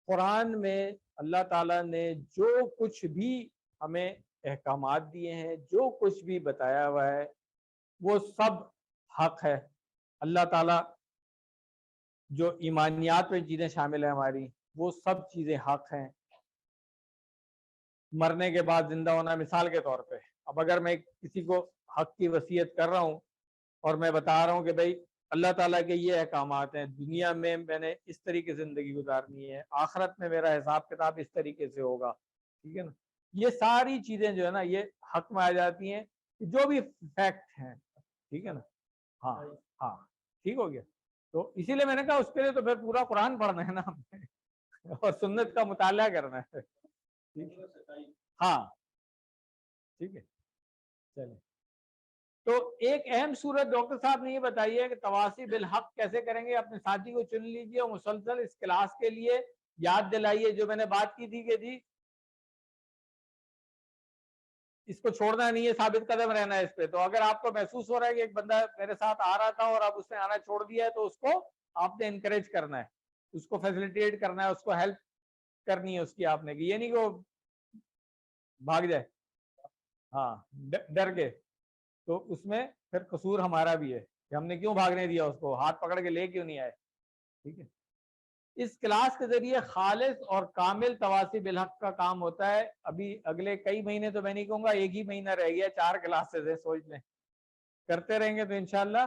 S1: قرآن میں اللہ تعالیٰ نے جو کچھ بھی ہمیں احکامات دیے ہیں، جو کچھ بھی بتایا ہوا ہے وہ سب حق ہے. اللہ تعالیٰ جو ایمانیات میں چیزیں شامل ہیں ہماری، وہ سب چیزیں حق ہیں. مرنے کے بعد زندہ ہونا مثال کے طور پہ، اب اگر میں کسی کو حق کی وصیت کر رہا ہوں اور میں بتا رہا ہوں کہ بھائی اللہ تعالیٰ کے یہ احکامات ہیں، دنیا میں میں نے اس طریقے سے زندگی گزارنی ہے، آخرت میں میرا حساب کتاب اس طریقے سے ہوگا، ٹھیک ہے نا. یہ ساری چیزیں جو ہے نا یہ حق میں آ جاتی ہیں، جو بھی فیکٹ ہیں. ٹھیک ہے نا. ہاں ہاں ٹھیک ہو گیا. تو اسی لیے میں نے کہا اس کے لیے تو پھر پورا قرآن پڑھنا ہے نا ہم نے اور سنت کا مطالعہ کرنا ہے. ہاں ٹھیک ہے. چلیں تو ایک اہم صورت ڈاکٹر صاحب نے یہ بتائی ہے کہ تواصی بالحق کیسے کریں گے. اپنے ساتھی کو چن لیجئے اور مسلسل اس کلاس کے لیے یاد دلائیے جو میں نے بات کی تھی کہ جی اس کو چھوڑنا نہیں ہے، ثابت قدم رہنا ہے اس پہ. تو اگر آپ کو محسوس ہو رہا ہے کہ ایک بندہ میرے ساتھ آ رہا تھا اور اب اس نے آنا چھوڑ دیا ہے تو اس کو آپ نے انکریج کرنا ہے، اس کو فیسلیٹیٹ کرنا ہے، اس کو ہیلپ کرنی ہے اس کی آپ نے، کہ یہ نہیں کہ وہ بھاگ جائے ہاں ڈر کے. تو اس میں پھر قصور ہمارا بھی ہے کہ ہم نے کیوں بھاگنے دیا اس کو، ہاتھ پکڑ کے لے کیوں نہیں آئے. ٹھیک ہے. اس کلاس کے ذریعے خالص اور کامل تواصی بالحق کا کام ہوتا ہے. ابھی اگلے کئی مہینے تو میں نہیں کہوں گا، ایک ہی مہینہ رہ گیا، 4 کلاسز ہیں، سوچ لیں. کرتے رہیں گے تو انشاءاللہ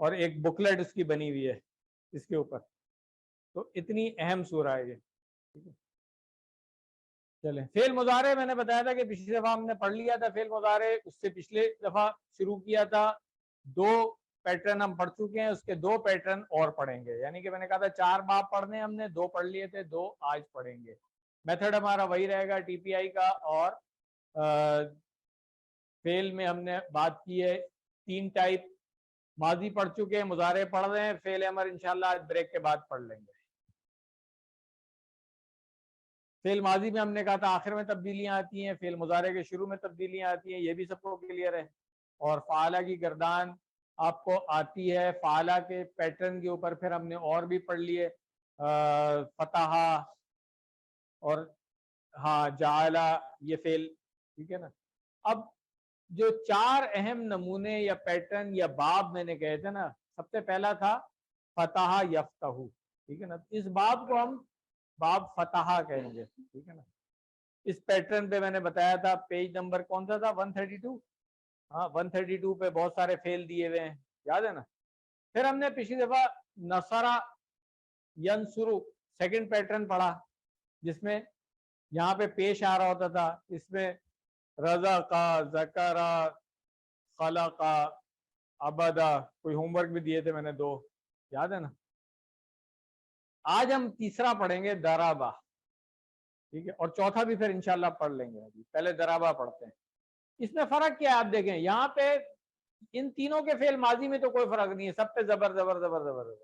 S1: اور ایک بکلیٹ اس کی بنی ہوئی ہے اس کے اوپر. تو اتنی اہم سورہ ہے یہ. ٹھیک ہے, چلیں فعل مضارع میں نے بتایا تھا کہ پچھلی دفعہ ہم نے پڑھ لیا تھا فعل مضارع, اس سے پچھلے دفعہ شروع کیا تھا. 2 پیٹرن ہم پڑھ چکے ہیں, اس کے 2 پیٹرن اور پڑھیں گے. یعنی کہ میں نے کہا تھا 4 باب پڑھنے ہم نے, 2 پڑھ لیے تھے, 2 آج پڑھیں گے. میتھڈ ہمارا وہی رہے گا ٹی پی آئی کا. اور فعل میں ہم نے بات کی ہے 3 ٹائپ. ماضی پڑھ چکے ہیں, مضارع پڑھ رہے ہیں, فعل امر انشاءاللہ آج بریک کے بعد پڑھ لیں گے. فعل ماضی میں ہم نے کہا تھا آخر میں تبدیلیاں آتی ہیں, فعل مضارع کے شروع میں تبدیلیاں آتی ہیں, یہ بھی سب کو کلیئر ہے. اور فعلہ کی گردان آپ کو آتی ہے. فعلہ کے پیٹرن کے اوپر پھر ہم نے اور بھی پڑھ لیے, فتح اور ہاں جعلہ, یہ فعل. ٹھیک ہے نا. اب جو 4 اہم نمونے یا پیٹرن یا باب میں نے کہے تھے نا, سب سے پہلا تھا فتح یفتح. ٹھیک ہے نا. اس باب کو ہم باب فتح کہیں گے. ٹھیک ہے نا. اس پیٹرن پہ میں نے بتایا تھا, پیج نمبر کون سا تھا, 132. ہاں 132 پہ بہت سارے فعل دیے ہوئے ہیں, یاد ہے نا. پھر ہم نے پچھلی دفعہ نصرہ ینصرو سیکنڈ پیٹرن پڑھا, جس میں یہاں پہ پیش آ رہا ہوتا تھا. اس میں رزقا, ذکرا, خلقا, ابدا. کوئی ہوم ورک بھی دیے تھے میں نے 2, یاد ہے نا. آج ہم تیسرا پڑھیں گے درابا. ٹھیک ہے, اور چوتھا بھی پھر انشاءاللہ پڑھ لیں گے. ابھی پہلے درابا پڑھتے ہیں. اس میں فرق کیا ہے آپ دیکھیں, یہاں پہ ان تینوں کے فعل ماضی میں تو کوئی فرق نہیں ہے, سب پہ زبر زبر زبر زبر.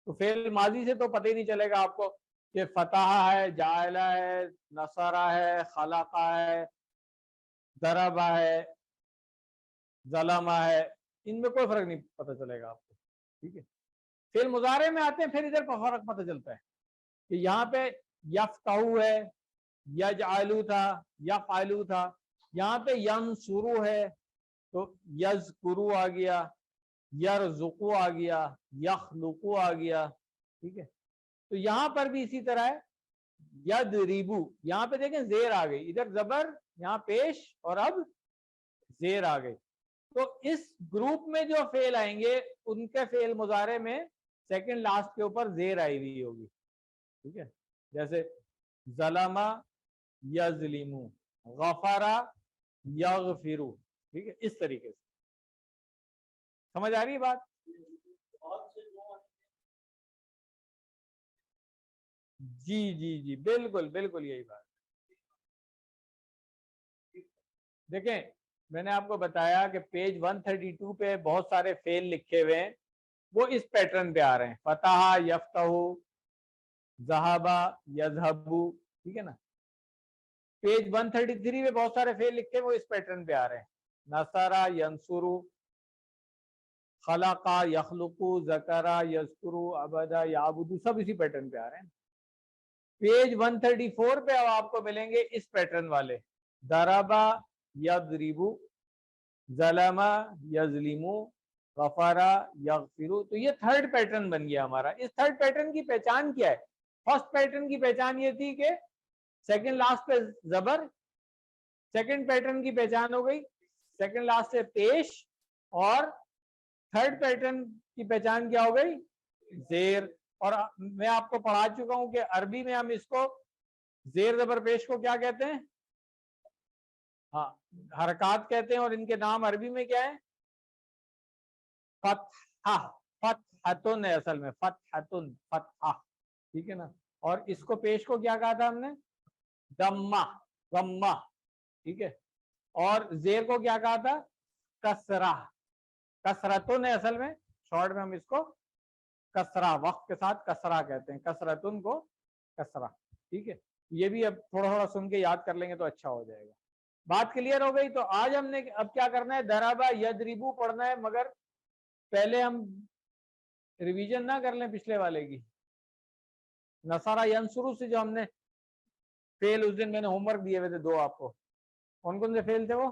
S1: تو فعل ماضی سے تو پتہ ہی نہیں چلے گا آپ کو کہ فتح ہے, جعلہ ہے, نصرہ ہے, خلقہ ہے, ضربہ ہے, ظلمہ ہے, ان میں کوئی فرق نہیں پتہ چلے گا آپ کو. ٹھیک ہے. فعل مضارع میں آتے ہیں پھر ادھر فرق پتہ چلتا ہے کہ یہاں پہ یفتحو ہے, یجعلو تھا, یفعلو تھا. یہاں پہ ینصرو ہے تو یذکرو آ گیا, یرزقو آ گیا, یخلقو آ گیا. ٹھیک ہے. تو یہاں پر بھی اسی طرح ہے, یضربو. یہاں پہ دیکھیں زیر آ گئی, ادھر زبر, یہاں پیش, اور اب زیر آ گئی. تو اس گروپ میں جو فعل آئیں گے ان کے فعل مضارع میں سیکنڈ لاسٹ کے اوپر زیر آئی ہوئی ہوگی. ٹھیک ہے. جیسے ظلمہ یظلمو, غفرا یغفرو. ٹھیک ہے, اس طریقے سے. سمجھ آ رہی ہے بات؟ جی جی جی بالکل بالکل یہی بات. دیکھیں میں نے آپ کو بتایا کہ پیج 132 پہ بہت سارے فعل لکھے ہوئے ہیں, وہ اس پیٹرن پہ آ رہے ہیں. فتح یفتح, ذہبا یذہبو. ٹھیک ہے نا. پیج 133 پہ بہت سارے فعل لکھے وہ اس پیٹرن پہ آ رہے ہیں. نصرہ ینصرو, خلقا یخلقو, ذکرا یذکرو, عبدا یعبدو, سب اسی پیٹرن پہ آ رہے ہیں. پیج 134 پہ اب آپ کو ملیں گے اس پیٹرن والے, ضربا یضربو, ظلما یظلمو, غفرا یغفرو. تو یہ 3rd پیٹرن بن گیا ہمارا. اس 3rd پیٹرن کی پہچان کیا ہے؟ فرسٹ پیٹرن کی پہچان یہ تھی کہ سیکنڈ لاسٹ پہ زبر. سیکنڈ پیٹرن کی پہچان ہو گئی سیکنڈ لاسٹ سے پیش. اور 3rd پیٹرن کی پہچان کیا ہو گئی؟ زیر. اور میں آپ کو پڑھا چکا ہوں کہ عربی میں ہم اس کو زیر زبر پیش کو کیا کہتے ہیں؟ ہاں حرکات کہتے ہیں. اور ان کے نام عربی میں کیا ہے؟ فتحہ. فتحتن ہے اصل میں, فتحتن, فتحہ. ٹھیک ہے نا. اور اس کو پیش کو کیا کہا تھا ہم نے؟ دمہ, غمہ. ٹھیک ہے. اور زیر کو کیا کہا تھا؟ کسرہ. کسرتن ہے اصل میں, شارٹ میں ہم اس کو کسرہ, وقت کے ساتھ کسرہ کہتے ہیں, کسرتن کو کسرہ. ٹھیک ہے. یہ بھی اب تھوڑا تھوڑا سن کے یاد کر لیں گے تو اچھا ہو جائے گا. بات کلیئر ہو گئی؟ تو آج ہم نے اب کیا کرنا ہے, ضربا یضربو پڑھنا ہے, مگر پہلے ہم ریویژن نہ کر لیں پچھلے والے کی. نصرہ ینصرو سے جو ہم نے فعل اس دن میں نے ہوم ورک دیے ہوئے تھے 2 آپ کو, کون کون سے فعل تھے وہ؟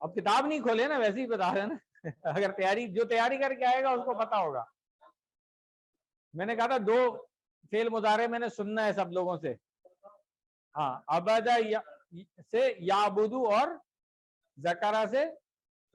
S1: اب کتاب نہیں کھولے نا, ویسے ہی بتا رہے ہیں نا. اگر جو تیاری کر کے آئے گا اس کو پتا ہوگا. میں نے کہا تھا 2 فعل مضارع میں نے سننا ہے سب لوگوں سے. ہاں, عبدا سے یعبدو, اور ذکرہ سے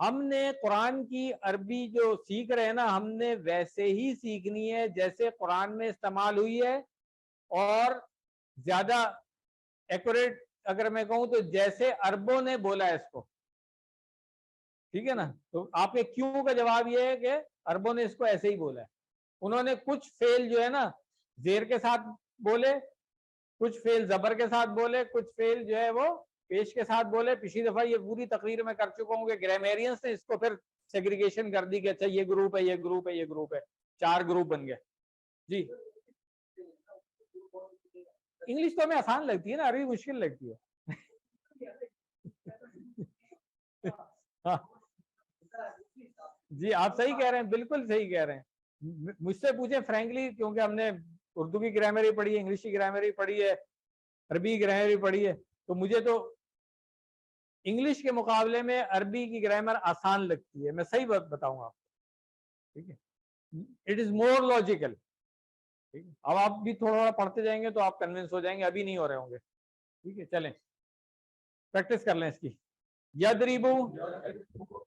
S1: ہم نے قرآن کی عربی جو سیکھ رہے ہیں نا، ہم نے ویسے ہی سیکھنی ہے جیسے قرآن میں استعمال ہوئی ہے، اور زیادہ ایکوریٹ اگر میں کہوں تو جیسے عربوں نے بولا ہے اس کو، ٹھیک ہے نا. تو آپ کے کیوں کا جواب یہ ہے کہ عربوں نے اس کو ایسے ہی بولا ہے. انہوں نے کچھ فعل جو ہے نا زیر کے ساتھ بولے، کچھ فعل زبر کے ساتھ بولے، کچھ فعل جو ہے وہ پیش کے ساتھ بولے. پچھلی دفعہ یہ پوری تقریر میں کر چکا ہوں کہ گرامیرینس نے اس کو پھر سیگریگیشن کر دی کہ اچھا یہ گروپ ہے، یہ گروپ ہے، یہ گروپ ہے، 4 گروپ بن گئے. جی انگلش تو ہمیں آسان لگتی ہے نا، عربی مشکل لگتی ہے. ہاں جی آپ صحیح کہہ رہے ہیں، بالکل صحیح کہہ رہے ہیں. مجھ سے پوچھیں فرینکلی، کیونکہ ہم نے اردو کی گرامر ہی پڑھی ہے، انگلش کی گرامر ہی پڑھی ہے، عربی گرامر ہی پڑھی ہے، تو مجھے تو انگلش کے مقابلے میں عربی کی گرامر آسان لگتی ہے. میں صحیح بات بتاؤں آپ کو، ٹھیک ہے. It is more logical. اب آپ بھی تھوڑا تھوڑا پڑھتے جائیں گے تو آپ کنونس ہو جائیں گے، ابھی نہیں ہو رہے ہوں گے. ٹھیک ہے چلیں پریکٹس کر لیں اس کی. یدریبو،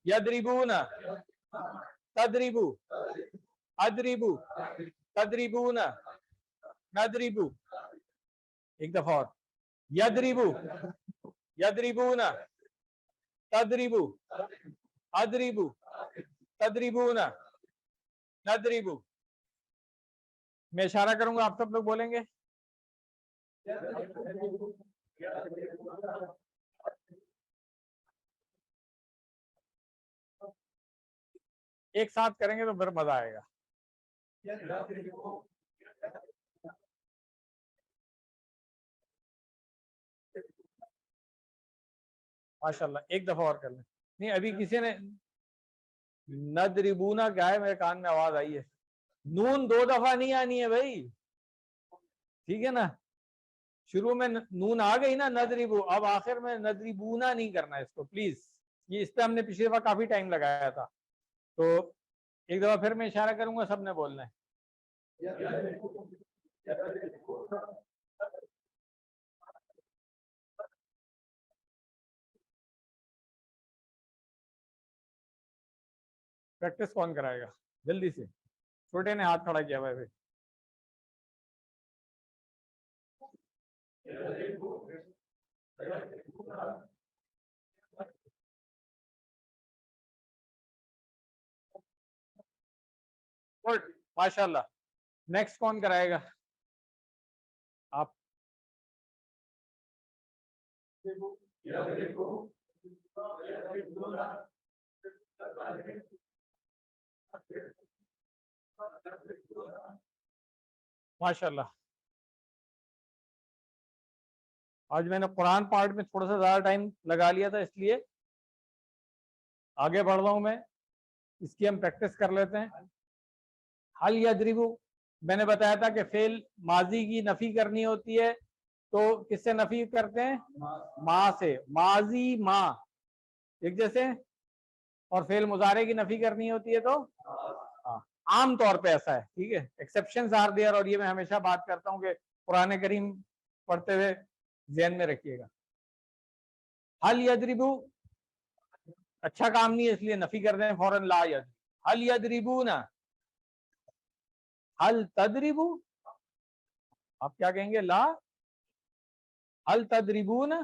S1: یدریبونا، تدریبو، ادریبو، تدریبونا، ندریبو. ایک دفعہ اور. یدریبو، یدریبونا، تدریبو، ادریبو، تدریبونا، ندریبو. میں اشارہ کروں گا آپ سب لوگ بولیں گے. ایک ساتھ کریں گے تو پھر مزہ آئے گا. ماشاء اللہ ایک دفعہ اور کر لیں. نہیں ابھی کسی نے ندربونا کیا ہے، میرے کان میں آواز آئی ہے. نون 2 دفعہ نہیں آنی ہے بھائی، ٹھیک ہے نا. شروع میں نون آ گئی نا ندریبو، اب آخر میں ندریبونا نہیں کرنا اس کو پلیز. یہ اس پہ ہم نے پچھلی دفعہ کافی ٹائم لگایا تھا. تو ایک دفعہ پھر میں اشارہ کروں گا، سب نے بولنا ہے. پریکٹس کون کرائے گا جلدی سے؟ چھوٹے نے ہاتھ کھڑا کیا ہوا ہے. گڈ ماشاء اللہ. نیکسٹ کون کرائے گا؟ آپ. ماشاء اللہ. آج میں نے قرآن پارٹ میں تھوڑا سا زیادہ ٹائم لگا لیا تھا، اس لیے آگے بڑھ رہا ہوں میں. اس کی ہم پریکٹس کر لیتے ہیں. حل یدربو میں نے بتایا تھا کہ فعل ماضی کی نفی کرنی ہوتی ہے تو کس سے نفی کرتے ہیں؟ ما سے. ماضی ما ایک جیسے. اور فعل مضارع کی نفی کرنی ہوتی ہے تو عام طور پہ ایسا ہے، ٹھیک ہے. ایکسیپشنز آر دیئر، اور یہ میں ہمیشہ بات کرتا ہوں کہ قرآن کریم پڑھتے ہوئے ذہن میں رکھیے گا. حل یدربو اچھا کام نہیں ہے اس لیے نفی کر دیں فوراً. لا ید. حل یدربونا. حل تدریبو آپ کیا کہیں گے؟ لا. حل تدریبونا.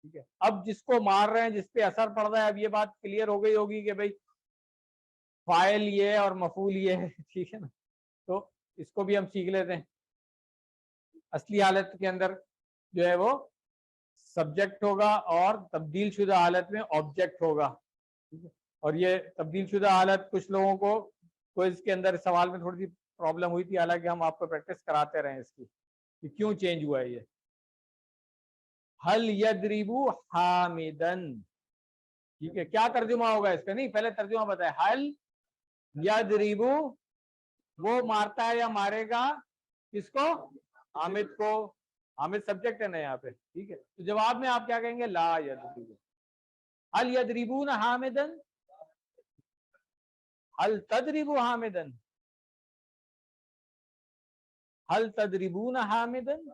S1: ٹھیک ہے. اب جس کو مار رہے ہیں، جس پہ اثر پڑ رہا ہے، اب یہ بات کلیئر ہو گئی ہوگی کہ بھائی فاعل یہ اور مفعول یہ ہے، ٹھیک ہے نا. تو اس کو بھی ہم سیکھ لیتے ہیں. اصلی حالت کے اندر جو ہے وہ سبجیکٹ ہوگا اور تبدیل شدہ حالت میں آبجیکٹ ہوگا. اور یہ تبدیل شدہ حالت کچھ لوگوں کو کوئز کے اندر سوال میں تھوڑی سی پرابلم ہوئی تھی، حالانکہ ہم آپ کو پریکٹس کراتے رہے اس کی کہ کیوں چینج ہوا ہے یہ. حل یدریبو حامدن. ٹھیک ہے. کیا ترجمہ ہوگا اس کا؟ نہیں پہلے ترجمہ بتائے. حل یدریبو وہ مارتا ہے یا مارے گا کس کو؟ حامد کو. حامد سبجیکٹ ہے نا یہاں پہ، ٹھیک ہے. تو جواب میں آپ کیا کہیں گے؟ لا یدریبو. حل یدریبون حامدن. حل تدریبو حامدن. حل تدریبون حامدن.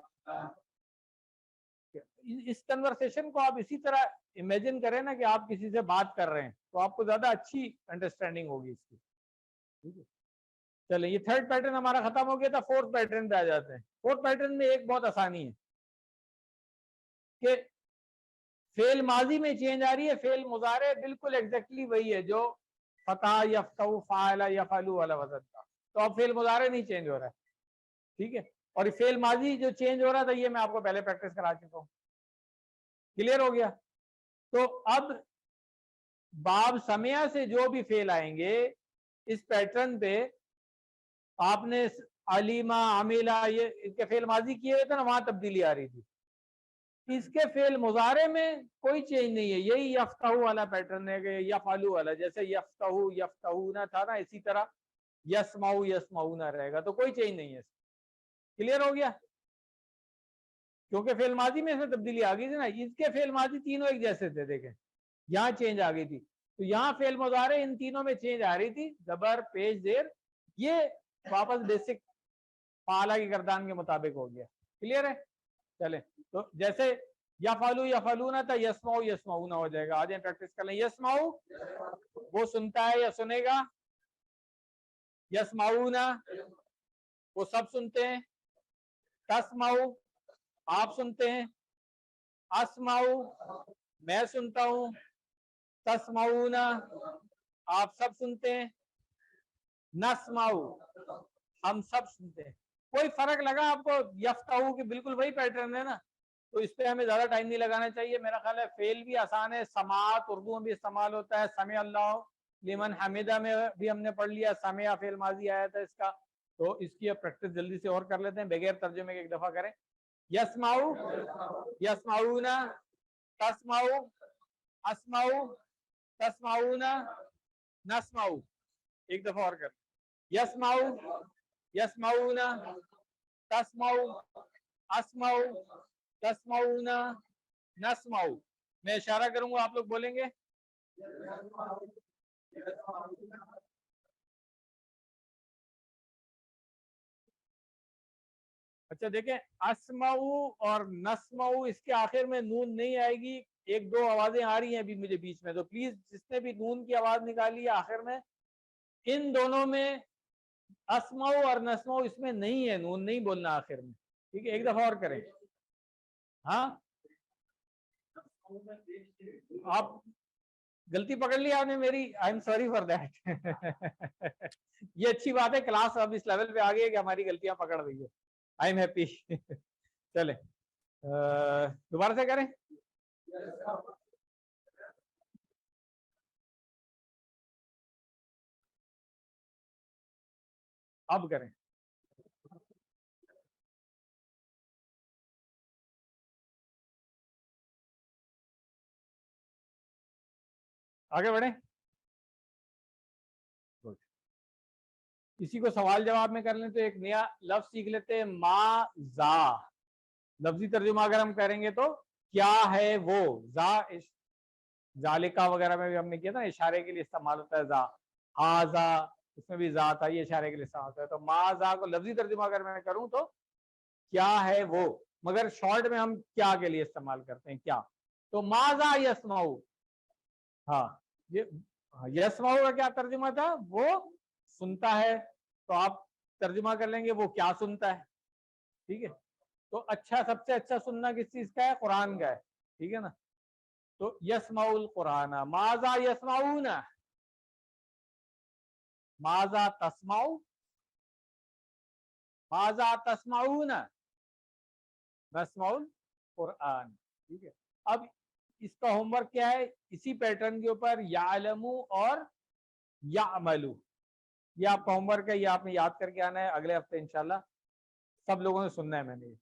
S1: اس کنورسیشن کو آپ اسی طرح امیجن کریں نا کہ آپ کسی سے بات کر رہے ہیں تو آپ کو زیادہ اچھی انڈرسٹینڈنگ ہوگی اس کی. ٹھیک ہے, چلیں یہ تھرڈ پیٹرن ہمارا ختم ہو گیا تھا. فورتھ پیٹرن پہ آ جاتے ہیں. فورتھ پیٹرن میں ایک بہت آسانی ہے کہ فعل ماضی میں چینج آ رہی ہے, فعل مضارع بالکل ایگزیکٹلی وہی ہے جو فتح یفتح فاعل یفعلوا والا وزن تھا, تو اب فعل مضارع نہیں چینج ہو رہا ہے. ٹھیک ہے, اور فعل ماضی جو چینج ہو رہا تھا یہ میں آپ کو پہلے پریکٹس کرا چکا ہوں. کلیئر ہو گیا؟ تو اب باب سمعہ سے جو بھی فعل آئیں گے اس پیٹرن پہ آپ نے علیمہ عمیلہ یہ ان کے فعل ماضی کیے ہوئے تھے نا, وہاں تبدیلی آ رہی تھی. اس کے فعل مضارع میں کوئی چینج نہیں ہے, یہی یفتح والا پیٹرن ہے کہ یفعلوا والا, جیسے یفتح یفتحون تھا نا اسی طرح یسمع یسمعون رہے گا, تو کوئی چینج نہیں ہے. کلیئر ہو گیا؟ کیونکہ فعل ماضی میں اس میں تبدیلی آ گئی تھی نا. اس کے فعل ماضی تینوں ایک جیسے تھے, دیکھیں یہاں چینج آ گئی تھی, تو یہاں فعل مضارع ان تینوں میں چینج آ رہی تھی, زبر پیش زیر, یہ واپس بیسک فعلہ کی گردان کے مطابق ہو گیا. کلیئر ہے؟ چلیں, تو جیسے یفعلوا یفعلون تھا یسمع یسمعون ہو جائے گا. آ جائیں پریکٹس کر لیں. یسمع وہ سنتا ہے یا سنے گا, یسمعون وہ سب سنتے ہیں, تسمع آپ سنتے ہیں, اسمع میں سنتا ہوں, تسمعون آپ سب سنتے ہیں, نسمع ہم سب سنتے ہیں. کوئی فرق لگا آپ کو؟ یفتح کہ بالکل وہی پیٹرن ہے نا, تو اس پہ ہمیں زیادہ ٹائم نہیں لگانا چاہیے. میرا خیال ہے فعل بھی آسان ہے, سماعت اردو میں بھی استعمال ہوتا ہے, سمع اللہ لمن حمدہ میں بھی ہم نے پڑھ لیا, سمع فعل ماضی آیا تھا اس کا, تو اس کی اب پریکٹس جلدی سے اور کر لیتے ہیں بغیر ترجمے کے ایک دفعہ کریں. یسمع یسمعون, تسمع اسمع, تسمعون نسمع, ایک دفعہ اور کر. یسمع یسمعون, تسمع اسمع, تسمعون نسمع. میں اشارہ کروں گا آپ لوگ بولیں گے. اچھا دیکھیں, اسمع اور نسمع اس کے آخر میں نون نہیں آئے گی. ایک دو آوازیں آ رہی ہیں ابھی مجھے بیچ میں, تو پلیز جس نے بھی نون کی آواز نکالی ہے آخر میں, ان دونوں میں اسمع اور نسمع اس میں نہیں ہے, نون نہیں بولنا آخر میں. ٹھیک ہے, ایک دفعہ اور کریں. ہاں آپ غلطی پکڑ لی آپ نے میری, I am sorry for that. یہ اچھی بات ہے, کلاس اب اس لیول پہ آ گئی ہے کہ ہماری غلطیاں پکڑ رہی ہے. I am happy. چلیں دوبارہ سے کریں. اب کریں. آگے بڑھیں. اسی کو سوال جواب میں کر لیں تو ایک نیا لفظ سیکھ لیتے ہیں, ما زا. لفظی ترجمہ اگر ہم کریں گے تو کیا ہے وہ, زا ذالکا وغیرہ میں بھی ہم نے کیا تھا, اشارے کے لیے استعمال ہوتا ہے زا. ہاذا اس میں بھی زا تھا, یہ اشارے کے لیے استعمال ہوتا ہے. تو ما زا کو لفظی ترجمہ اگر میں کروں تو کیا ہے وہ, مگر شارٹ میں ہم کیا کے لیے استعمال کرتے ہیں کیا. تو ما زا یسمع, ہاں یہ یسمع کا کیا ترجمہ تھا, وہ سنتا ہے, تو آپ ترجمہ کر لیں گے وہ کیا سنتا ہے. ٹھیک ہے, تو اچھا سب سے اچھا سننا کس چیز کا ہے, قرآن کا ہے. ٹھیک ہے نا, تو یسمع القرآن. ماذا یسمعون, ماذا تسمع, ماذا تسمعون, نسمع القرآن. ٹھیک ہے, اب اس کا ہوم ورک کیا ہے, اسی پیٹرن کے اوپر یعلم اور یعمل, یہ آپ کا ہوم ورک ہے, یہ آپ نے یاد کر کے آنا ہے. اگلے ہفتے انشاءاللہ سب لوگوں نے سننا ہے میں نے.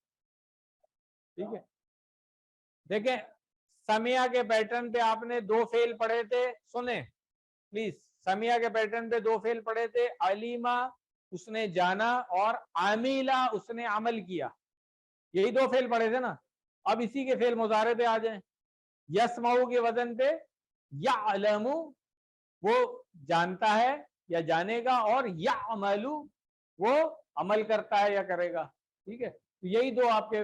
S1: ٹھیک ہے, دیکھیں سمعہ کے پیٹرن پہ آپ نے دو فعل پڑھے تھے, سنیں پلیز. سمعہ کے پیٹرن پہ دو فعل پڑھے تھے, علیمہ اس نے جانا, اور عمیلہ اس نے عمل کیا. یہی دو فعل پڑھے تھے نا. اب اسی کے فعل مضارع پہ آ جائیں. یسمع کے وزن پہ یعلم, وہ جانتا ہے یا جانے گا, اور یعمل وہ عمل کرتا ہے یا کرے گا. ٹھیک ہے, تو یہی دو آپ کے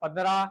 S1: 15।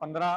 S1: 15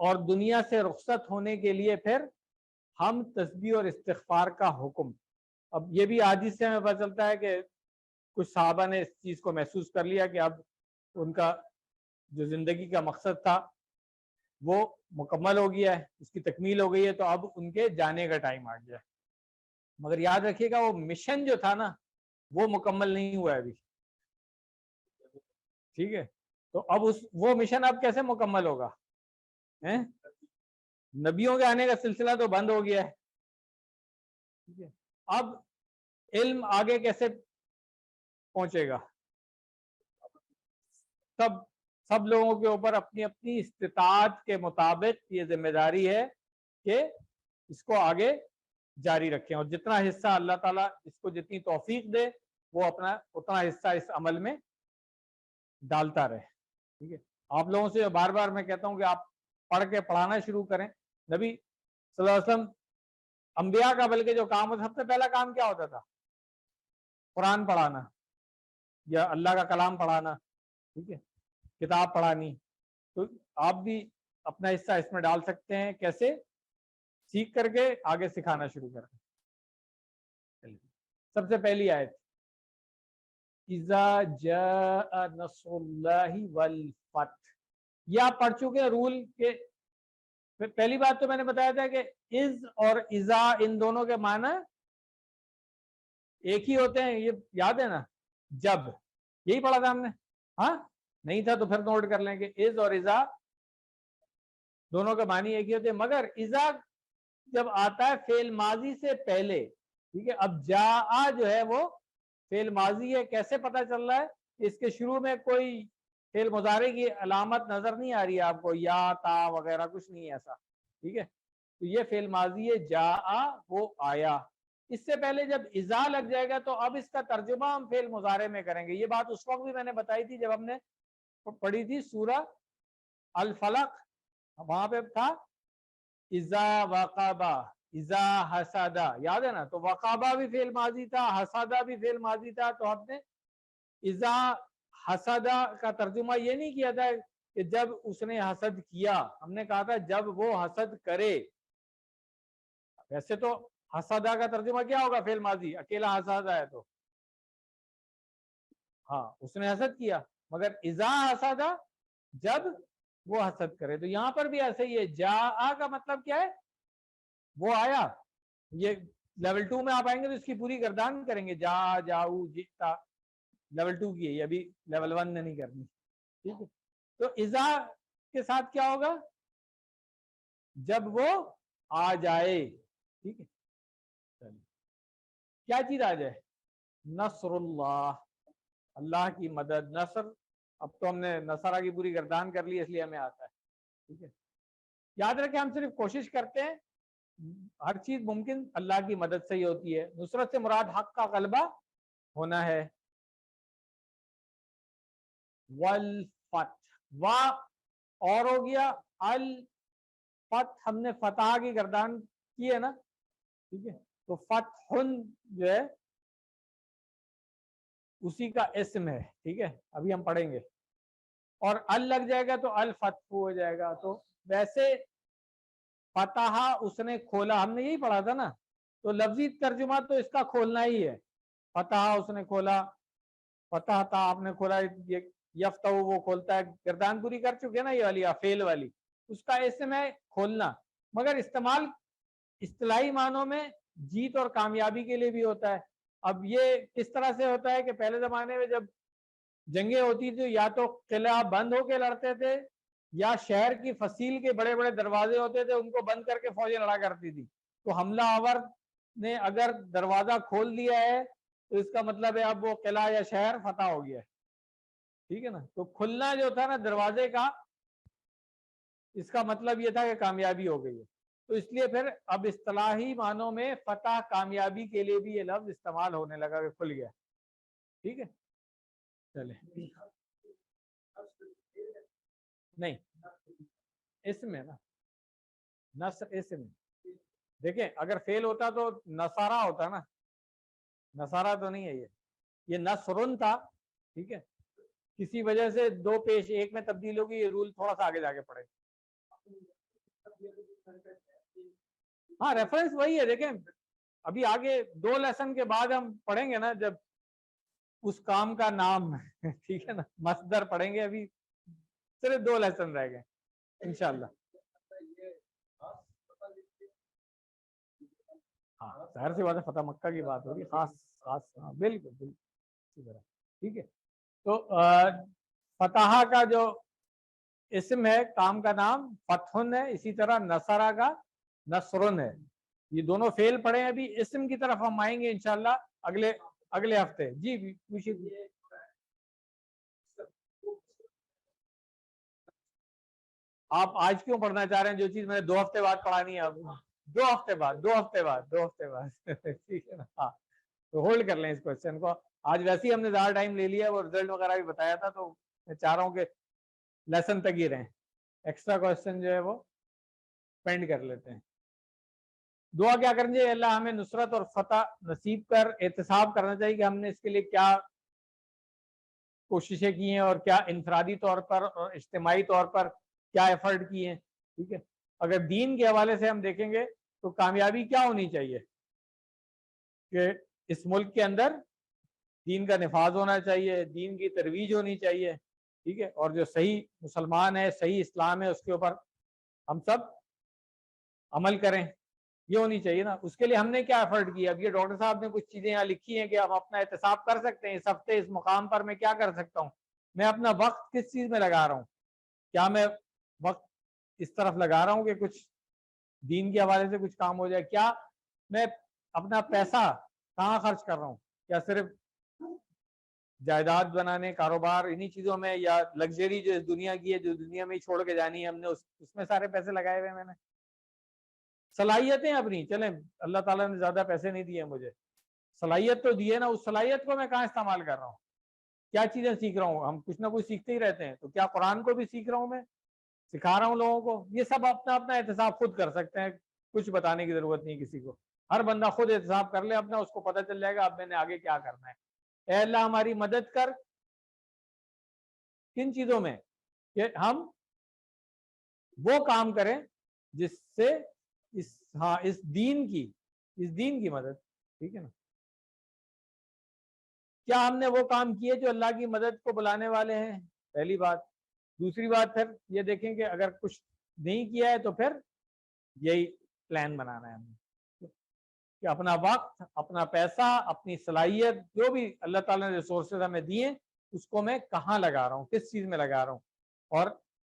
S1: اور دنیا سے رخصت ہونے کے لیے پھر ہم تسبیح اور استغفار کا حکم. اب یہ بھی حدیث سے ہمیں پتہ چلتا ہے کہ کچھ صحابہ نے اس چیز کو محسوس کر لیا کہ اب ان کا جو زندگی کا مقصد تھا وہ مکمل ہو گیا ہے, اس کی تکمیل ہو گئی ہے, تو اب ان کے جانے کا ٹائم آ گیا ہے. مگر یاد رکھیے گا وہ مشن جو تھا نا وہ مکمل نہیں ہوا ہے ابھی, ٹھیک ہے. تو اب وہ مشن اب کیسے مکمل ہوگا؟ نبیوں کے آنے کا سلسلہ تو بند ہو گیا ہے, ٹھیک ہے. اب علم آگے کیسے پہنچے گا؟ سب لوگوں کے اوپر اپنی اپنی استطاعت کے مطابق یہ ذمہ داری ہے کہ اس کو آگے جاری رکھیں, اور جتنا حصہ اللہ تعالیٰ اس کو جتنی توفیق دے وہ اپنا اتنا حصہ اس عمل میں ڈالتا رہے, ٹھیک ہے. آپ لوگوں سے بار بار میں کہتا ہوں کہ آپ پڑھ کے پڑھانا شروع کریں. نبی صلی اللہ علیہ وسلم انبیاء کا بلکہ جو کام ہوتا سب سے پہلا کام کیا ہوتا تھا؟ قرآن پڑھانا یا اللہ کا کلام پڑھانا, ٹھیک ہے, کتاب پڑھانی. تو آپ بھی اپنا حصہ اس میں ڈال سکتے ہیں. کیسے؟ سیکھ کر کے آگے سکھانا شروع کریں. سب سے پہلی آیت اذا جاء نصر اللہ والفتح, یہ آپ پڑھ چکے ہیں رول کے. پہلی بات تو میں نے بتایا تھا کہ از اور اذا ان دونوں کے معنی ایک ہی ہوتے ہیں, یہ یاد ہے نا. جب, یہی پڑھا تھا ہم نے, ہاں نہیں تھا تو پھر نوٹ کر لیں کہ از اور اذا دونوں کے معنی ایک ہی ہوتے ہیں, مگر اذا جب آتا ہے فعل ماضی سے پہلے, ٹھیک ہے. اب جاء جو ہے وہ فعل ماضی ہے. کیسے پتہ چل رہا ہے؟ اس کے شروع میں کوئی فعل مضارع کی علامت نظر نہیں آ رہی ہے آپ کو, یا تا وغیرہ کچھ نہیں ہے ایسا, ٹھیک ہے. تو یہ فعل ماضی ہے, جاء وہ آیا. اس سے پہلے جب اذا لگ جائے گا تو اب اس کا ترجمہ ہم فعل مضارع میں کریں گے. یہ بات اس وقت بھی میں نے بتائی تھی جب ہم نے پڑھی تھی سورہ الفلق, وہاں پہ تھا اذا وقبا اذا حسدا, یاد ہے نا. تو وقبا بھی فعل ماضی تھا, حسدا بھی فعل ماضی تھا. تو ہم نے اذا حسدا کا ترجمہ یہ نہیں کیا تھا کہ جب اس نے حسد کیا, ہم نے کہا تھا جب وہ حسد کرے. ویسے تو حسدا کا ترجمہ کیا ہوگا؟ فعل ماضی, اکیلا حسدا ہے تو ہاں اس نے حسد کیا. مگر اذا حسدا جب وہ حسد کرے. تو یہاں پر بھی ایسے ہی ہے, جاء کا مطلب کیا ہے؟ وہ آیا. یہ لیول 2 میں آپ آئیں گے تو اس کی پوری گردان کریں گے, جا جاؤ جیتا, لیول 2 کی ہے, یہ بھی لیول 1 نے نہیں کرنی, ٹھیک ہے. تو اذا کے ساتھ کیا ہوگا؟ جب وہ آ جائے, ٹھیک ہے. کیا چیز آ جائے؟ نصر اللہ, اللہ کی مدد. نصر, اب تو ہم نے نصرہ کی پوری گردان کر لی اس لیے ہمیں آتا ہے, ٹھیک ہے. یاد رکھیں ہم صرف کوشش کرتے ہیں, ہر چیز ممکن اللہ کی مدد سے ہی ہوتی ہے. نصرت سے مراد حق کا غلبہ ہونا ہے. والفتح, وا اور ہو گیا, الفتح ہم نے فتح کی گردان کی ہے نا, ٹھیک ہے. تو فتح جو ہے اسی کا اسم ہے, ٹھیک ہے, ابھی ہم پڑھیں گے. اور ال لگ جائے گا تو الفتح ہو جائے گا. تو ویسے فتح اس نے کھولا, ہم نے یہی پڑھا تھا نا. تو لفظی ترجمہ تو اس کا کھولنا ہی ہے. فتح اس نے کھولا, فتح تھا آپ نے کھولا, یفتح وہ کھولتا ہے. گردان پوری کر چکے نا یہ والی فعل والی, اس کا اسم ہے کھولنا. مگر استعمال اصطلاحی معنوں میں جیت اور کامیابی کے لیے بھی ہوتا ہے. اب یہ کس طرح سے ہوتا ہے کہ پہلے زمانے میں جب جنگیں ہوتی تھی یا تو قلعہ بند ہو کے لڑتے تھے, یا شہر کی فصیل کے بڑے بڑے دروازے ہوتے تھے ان کو بند کر کے فوجیں لڑا کرتی تھی. تو حملہ آور نے اگر دروازہ کھول دیا ہے تو اس کا مطلب ہے اب وہ قلعہ یا شہر فتح ہو گیا ہے, ٹھیک ہے نا. تو کھلنا جو تھا نا دروازے کا, اس کا مطلب یہ تھا کہ کامیابی ہو گئی ہے. تو اس لیے پھر اب اصطلاحی معنوں میں فتح کامیابی کے لیے بھی یہ لفظ استعمال ہونے لگا کہ کھل گیا, ٹھیک ہے. چلے نہیں اسم ہے نا, نصر اسم. دیکھیں اگر فعل ہوتا تو نصارہ ہوتا نا, نصارہ تو نہیں ہے یہ نصرن تھا, ٹھیک ہے. کسی وجہ سے دو پیش ایک میں تبدیل ہوگی, یہ رول تھوڑا سا آگے جا کے پڑے. ہاں ریفرنس وہی ہے. دیکھیں ابھی آگے 2 لیسن کے بعد ہم پڑھیں گے نا جب اس کام کا نام ٹھیک ہے نا مصدر پڑھیں گے. ابھی صرف 2 لیسن رہ گئے انشاءاللہ. ہاں ظاہر سی بات ہے فتح مکہ کی بات ہوگی خاص خاص. ہاں بالکل بالکل ٹھیک ہے. تو فتح کا جو اسم ہے کام کا نام فتحن ہے, اسی طرح نصرہ کا نصرن ہے. یہ دونوں فعل پڑھے ہیں. ابھی اسم کی طرف ہم آئیں گے انشاءاللہ اگلے ہفتے. جی آپ آج کیوں پڑھنا چاہ رہے ہیں جو چیز میں نے 2 ہفتے بعد پڑھانی ہے؟ اب 2 ہفتے بعد ٹھیک ہے نا. ہاں تو ہولڈ کر لیں اس کوشچن کو. آج ویسے ہی ہم نے زیادہ ٹائم لے لیا, وہ رزلٹ وغیرہ بھی بتایا تھا, تو میں چاہ رہا ہوں کہ لیسن تک ہی رہیں. ایکسٹرا کوشچن جو ہے وہ پینڈ کر لیتے ہیں. دعا کیا کرنی چاہیے؟ اللہ ہمیں نصرت اور فتح نصیب کر. احتساب کرنا چاہیے کہ ہم نے اس کے لیے کیا کوششیں کی ہیں اور کیا انفرادی طور پر اور اجتماعی طور پر کیا ایفرٹ کی ہیں. ٹھیک ہے. اگر دین کے حوالے سے ہم دیکھیں گے تو کامیابی کیا ہونی چاہیے کہ اس ملک کے اندر دین کا نفاذ ہونا چاہیے, دین کی ترویج ہونی چاہیے. ٹھیک ہے. اور جو صحیح مسلمان ہے, صحیح اسلام ہے, اس کے اوپر ہم سب عمل کریں, یہ ہونی چاہیے نا. اس کے لیے ہم نے کیا ایفرٹ کیا؟ اب یہ ڈاکٹر صاحب نے کچھ چیزیں یہاں لکھی ہیں کہ ہم اپنا احتساب کر سکتے ہیں. اس ہفتے اس مقام پر میں کیا کر سکتا ہوں؟ میں اپنا وقت کس چیز میں لگا رہا ہوں؟ کیا میں وقت اس طرف لگا رہا ہوں کہ کچھ دین کے حوالے سے کچھ کام ہو جائے؟ کیا میں اپنا پیسہ کہاں خرچ کر رہا ہوں؟ کیا صرف جائیداد بنانے, کاروبار, انہی چیزوں میں, یا لگژری جو اس دنیا کی ہے, جو دنیا میں ہی چھوڑ کے جانی ہے, ہم نے اس میں سارے پیسے لگائے ہوئے ہیں؟ میں نے صلاحیتیں اپنی, چلیں اللہ تعالیٰ نے زیادہ پیسے نہیں دیے مجھے, صلاحیت تو دی ہے نا, اس صلاحیت کو میں کہاں استعمال کر رہا ہوں؟ کیا چیزیں سیکھ رہا ہوں؟ ہم کچھ نہ کچھ سیکھتے ہی رہتے ہیں. تو کیا قرآن کو بھی سیکھ رہا ہوں, میں سکھا رہا ہوں لوگوں کو؟ یہ سب اپنا اپنا احتساب خود کر سکتے ہیں, کچھ بتانے کی ضرورت نہیں کسی کو. ہر بندہ خود احتساب کر لے اپنا, اس کو پتہ چل جائے گا اب میں نے آگے کیا کرنا ہے. اے اللہ ہماری مدد کر کن چیزوں میں کہ ہم وہ کام کریں جس سے اس دین کی مدد. ٹھیک ہے نا. کیا ہم نے وہ کام کیے جو اللہ کی مدد کو بلانے والے ہیں؟ پہلی بات. دوسری بات پھر یہ دیکھیں کہ اگر کچھ نہیں کیا ہے تو پھر یہی پلان بنانا ہے ہمیں کہ اپنا وقت, اپنا پیسہ, اپنی صلاحیت, جو بھی اللہ تعالیٰ نے ریسورسز ہمیں دیے, اس کو میں کہاں لگا رہا ہوں, کس چیز میں لگا رہا ہوں. اور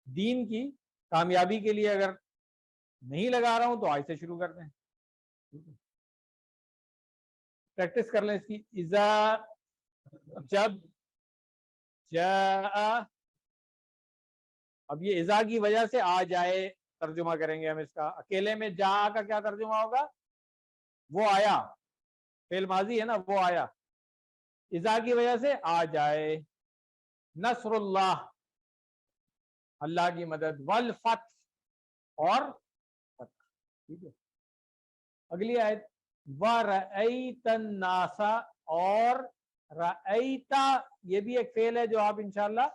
S1: دین کی کامیابی کے لیے اگر نہیں لگا رہا ہوں تو آج سے شروع کر دیں, پریکٹس کر لیں اس کی. جب جاء, اب یہ اذا کی وجہ سے آ جائے ترجمہ کریں گے ہم اس کا. اکیلے میں جا کا کیا ترجمہ ہوگا؟ وہ آیا, فعل ماضی ہے نا, وہ آیا. اذا کی وجہ سے آ جائے. نصر اللہ, اللہ کی مدد. والفتح, اور فتح. ٹھیک ہے. اگلی آیت وَرَأَيْتَ النَّاسَ, اور رأیتا یہ بھی ایک فعل ہے جو آپ انشاءاللہ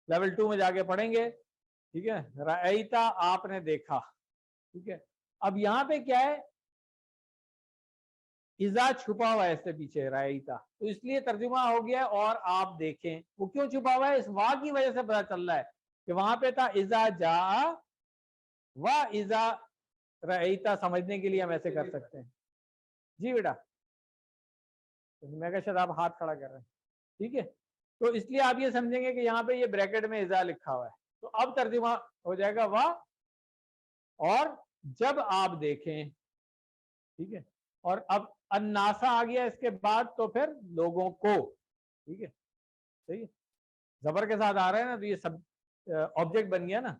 S1: لیول 2 میں جا کے پڑھیں گے. ٹھیک ہے. رأیتا آپ نے دیکھا. ٹھیک ہے. اب یہاں پہ کیا ہے؟ اذا چھپا ہوا ہے اس سے پیچھے رأیتا, تو اس لیے ترجمہ ہو گیا اور آپ دیکھیں. وہ کیوں چھپا ہوا ہے؟ اس وا کی وجہ سے پتا چل رہا ہے کہ وہاں پہ تھا اذا جاء و اذا رأیتا. سمجھنے کے لیے ہم ایسے کر سکتے ہیں. جی بیٹا, میں کہا شاید آپ ہاتھ کھڑا کر رہے ہیں. ٹھیک ہے. تو اس لیے آپ یہ سمجھیں گے کہ یہاں پہ یہ بریکٹ میں اذا لکھا ہوا ہے, تو اب ترجمہ ہو جائے گا وا, اور جب آپ دیکھیں. ٹھیک ہے. اور اب الناسا آ گیا اس کے بعد, تو پھر لوگوں کو. ٹھیک ہے. صحیح ہے. زبر کے ساتھ آ رہے ہیں نا, تو یہ سب آبجیکٹ بن گیا نا.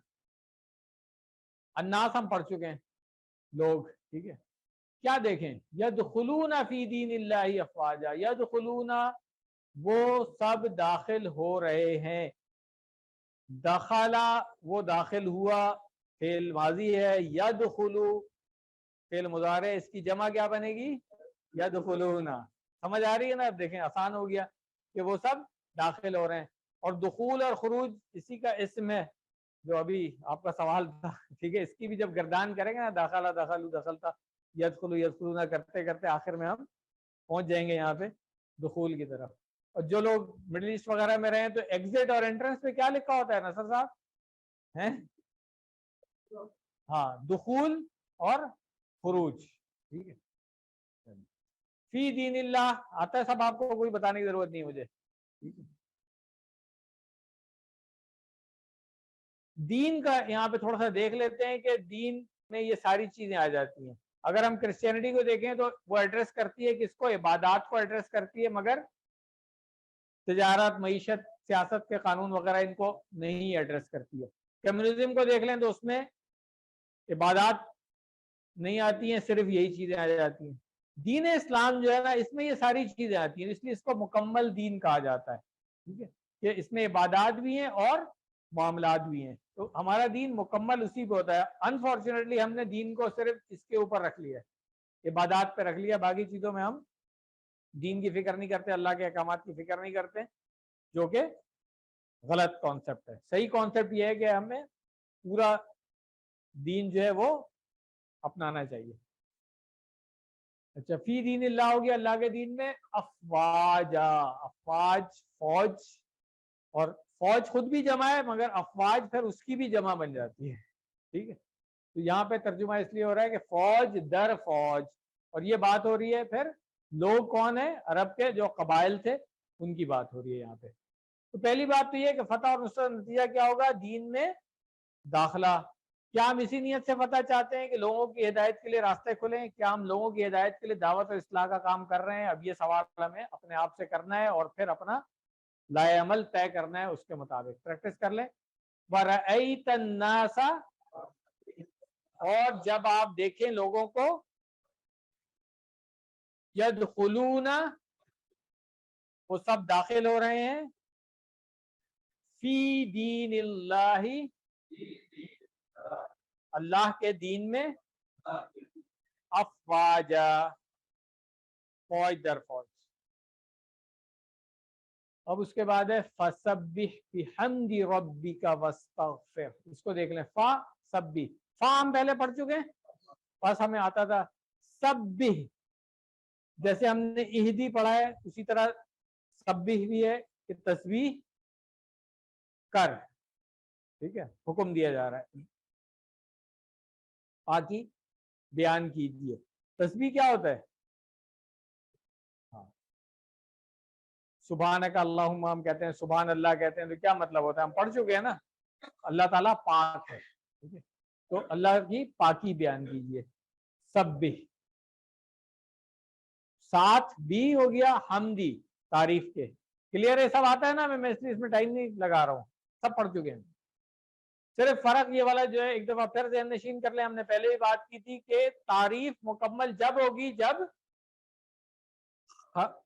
S1: الناس ہم پڑھ چکے ہیں, لوگ. ٹھیک ہے. کیا دیکھیں؟ یدخلون فی دین اللہ افواجا. یدخلون, وہ سب داخل ہو رہے ہیں. دخلا, وہ داخل ہوا, فعل ماضی ہے. یدخلو فعل مضارع, اس کی جمع کیا بنے گی؟ یدخلون. سمجھ آ رہی ہے نا؟ اب دیکھیں آسان ہو گیا کہ وہ سب داخل ہو رہے ہیں. اور دخول اور خروج اسی کا اسم ہے. جو ابھی آپ کا سوال تھا، ٹھیک ہے، اس کی بھی جب گردان کریں گے نا، داخلہ دخلو دخلتا یدخلو یدخلون کرتے کرتے آخر میں ہم پہنچ جائیں گے یہاں پہ دخول کی طرف. اور جو لوگ مڈل ایسٹ وغیرہ میں رہے تو ایگزٹ اور انٹرنس پہ کیا لکھا ہوتا ہے نصر صاحب ہیں؟ ہاں، دخول اور خروج. ٹھیک ہے، فی دین اللہ آتا ہے سب، آپ کو کوئی بتانے کی ضرورت نہیں مجھے. دین کا یہاں پہ تھوڑا سا دیکھ لیتے ہیں کہ دین میں یہ ساری چیزیں آ جاتی ہیں. اگر ہم کرسچینٹی کو دیکھیں تو وہ ایڈریس کرتی ہے کس کو؟ عبادات کو ایڈریس کرتی ہے، مگر تجارت، معیشت، سیاست کے قانون وغیرہ ان کو نہیں ایڈریس کرتی ہے. کمیونزم کو دیکھ لیں تو اس میں عبادات نہیں آتی ہیں، صرف یہی چیزیں آ جاتی ہیں. دین اسلام جو ہے نا، اس میں یہ ساری چیزیں آتی ہیں، اس لیے اس کو مکمل دین کہا جاتا ہے. ٹھیک ہے، کہ اس میں عبادات بھی ہیں اور معاملات بھی ہیں. تو ہمارا دین مکمل اسی پہ ہوتا ہے. انفارچونیٹلی ہم نے دین کو صرف اس کے اوپر رکھ لیا ہے، عبادات پہ رکھ لیا، باقی چیزوں میں ہم دین کی فکر نہیں کرتے، اللہ کے احکامات کی فکر نہیں کرتے، جو کہ غلط کانسیپٹ ہے. صحیح کانسیپٹ یہ ہے کہ ہمیں پورا دین جو ہے وہ اپنانا چاہیے. اچھا، فی دین اللہ ہو گیا، اللہ کے دین میں افواجا، افواج فوج، اور فوج خود بھی جمع ہے مگر افواج پھر اس کی بھی جمع بن جاتی ہے. ٹھیک ہے، تو یہاں پہ ترجمہ اس لیے ہو رہا ہے کہ فوج در فوج، اور یہ بات ہو رہی ہے پھر لوگ کون ہیں عرب کے جو قبائل تھے ان کی بات ہو رہی ہے یہاں پہ. تو پہلی بات تو یہ کہ فتح اور نصرت نتیجہ کیا ہوگا؟ دین میں داخلہ. کیا ہم اسی نیت سے فتح چاہتے ہیں کہ لوگوں کی ہدایت کے لیے راستے کھلیں؟ کیا ہم لوگوں کی ہدایت کے لیے دعوت اور اصلاح کا کام کر رہے ہیں؟ اب یہ سوال ہمیں اپنے آپ سے کرنا ہے اور پھر اپنا لائے عمل طے کرنا ہے، اس کے مطابق پریکٹس کر لیں. وَرَأَيْتَ النَّاسَ، اور جب آپ دیکھیں لوگوں کو، يَدْخُلُونَ، وہ سب داخل ہو رہے ہیں، فی دین اللہ، اللہ کے دین میں، افواجا، فوج در فوج. اب اس کے بعد ہے فَسَبِّحْ بِحَمْدِ رَبِّكَ وَاسْتَغْفِرْ. اس کو دیکھ لیں، فا سبی، فا ہم پہلے پڑھ چکے ہیں، بس ہمیں آتا تھا سبح، جیسے ہم نے اہدی پڑھا ہے اسی طرح سبح بھی ہے کہ تسبیح کر. ٹھیک ہے، حکم دیا جا رہا ہے، باقی بیان کیجیے. تسبیح کیا ہوتا ہے؟ سبحانک اللہم ہم کہتے ہیں، سبحان اللہ کہتے ہیں، تو کیا مطلب ہوتا ہے؟ ہم پڑھ چکے ہیں نا، اللہ تعالیٰ پاک ہے. ٹھیک ہے، تو اللہ کی پاکی بیان کیجیے. سبح، ساتھ بھی ہو گیا حمدی، تعریف کے. کلیئر ہے سب؟ آتا ہے نا؟ میں اس میں ٹائم نہیں لگا رہا ہوں، سب پڑھ چکے ہیں. صرف فرق یہ والا جو ہے، ایک دفعہ پھر ذہن نشین کر لیں، ہم نے پہلے بھی بات کی تھی کہ تعریف مکمل جب ہوگی جب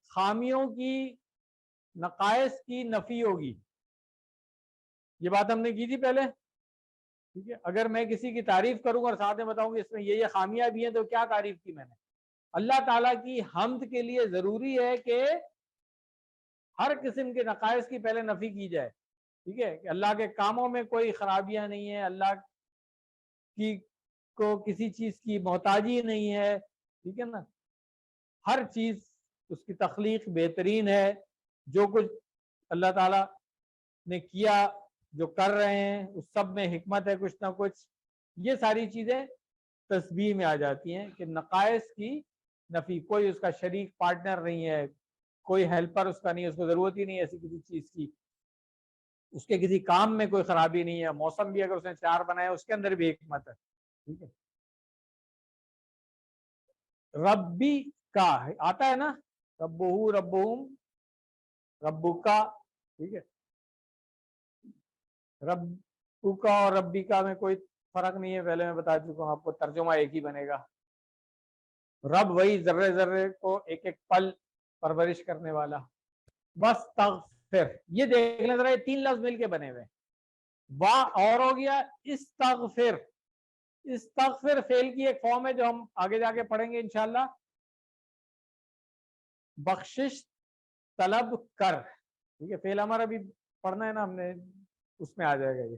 S1: خامیوں کی، نقائص کی نفی ہوگی. یہ بات ہم نے کی تھی پہلے. ٹھیک ہے، اگر میں کسی کی تعریف کروں اور ساتھ میں بتاؤں کہ اس میں یہ خامیاں بھی ہیں، تو کیا تعریف کی میں نے؟ اللہ تعالیٰ کی حمد کے لیے ضروری ہے کہ ہر قسم کے نقائص کی پہلے نفی کی جائے. ٹھیک ہے، کہ اللہ کے کاموں میں کوئی خرابیاں نہیں ہیں، اللہ کی کو کسی چیز کی محتاجی نہیں ہے. ٹھیک ہے نا، ہر چیز اس کی تخلیق بہترین ہے، جو کچھ اللہ تعالیٰ نے کیا، جو کر رہے ہیں، اس سب میں حکمت ہے کچھ نہ کچھ. یہ ساری چیزیں تسبیح میں آ جاتی ہیں کہ نقائص کی نفی. کوئی اس کا شریک پارٹنر نہیں ہے، کوئی ہیلپر اس کا نہیں ہے، اس کو ضرورت ہی نہیں ہے ایسی کسی چیز کی، اس کے کسی کام میں کوئی خرابی نہیں ہے. موسم بھی اگر اس نے 4 بنایا اس کے اندر بھی حکمت ہے. ٹھیک ہے، ربی کا آتا ہے نا، ربہو ربہم ربو کا. ٹھیک ہے، ربو کا اور ربی کا میں کوئی فرق نہیں ہے، پہلے میں بتا چکا ہوں آپ کو، ترجمہ ایک ہی بنے گا. رب وہی ذرے ذرے کو ایک ایک پل پرورش کرنے والا. بس تغفر، یہ دیکھ لیں ذرا، یہ 3 لفظ مل کے بنے ہوئے. وا اور ہو گیا استغفر. استغفر فعل کی ایک فارم ہے جو ہم آگے جا کے پڑھیں گے انشاءاللہ. بخشش طلب کر. ٹھیک ہے، فعل ہمارا بھی پڑھنا ہے نا ہم نے، اس میں آ جائے گا یہ.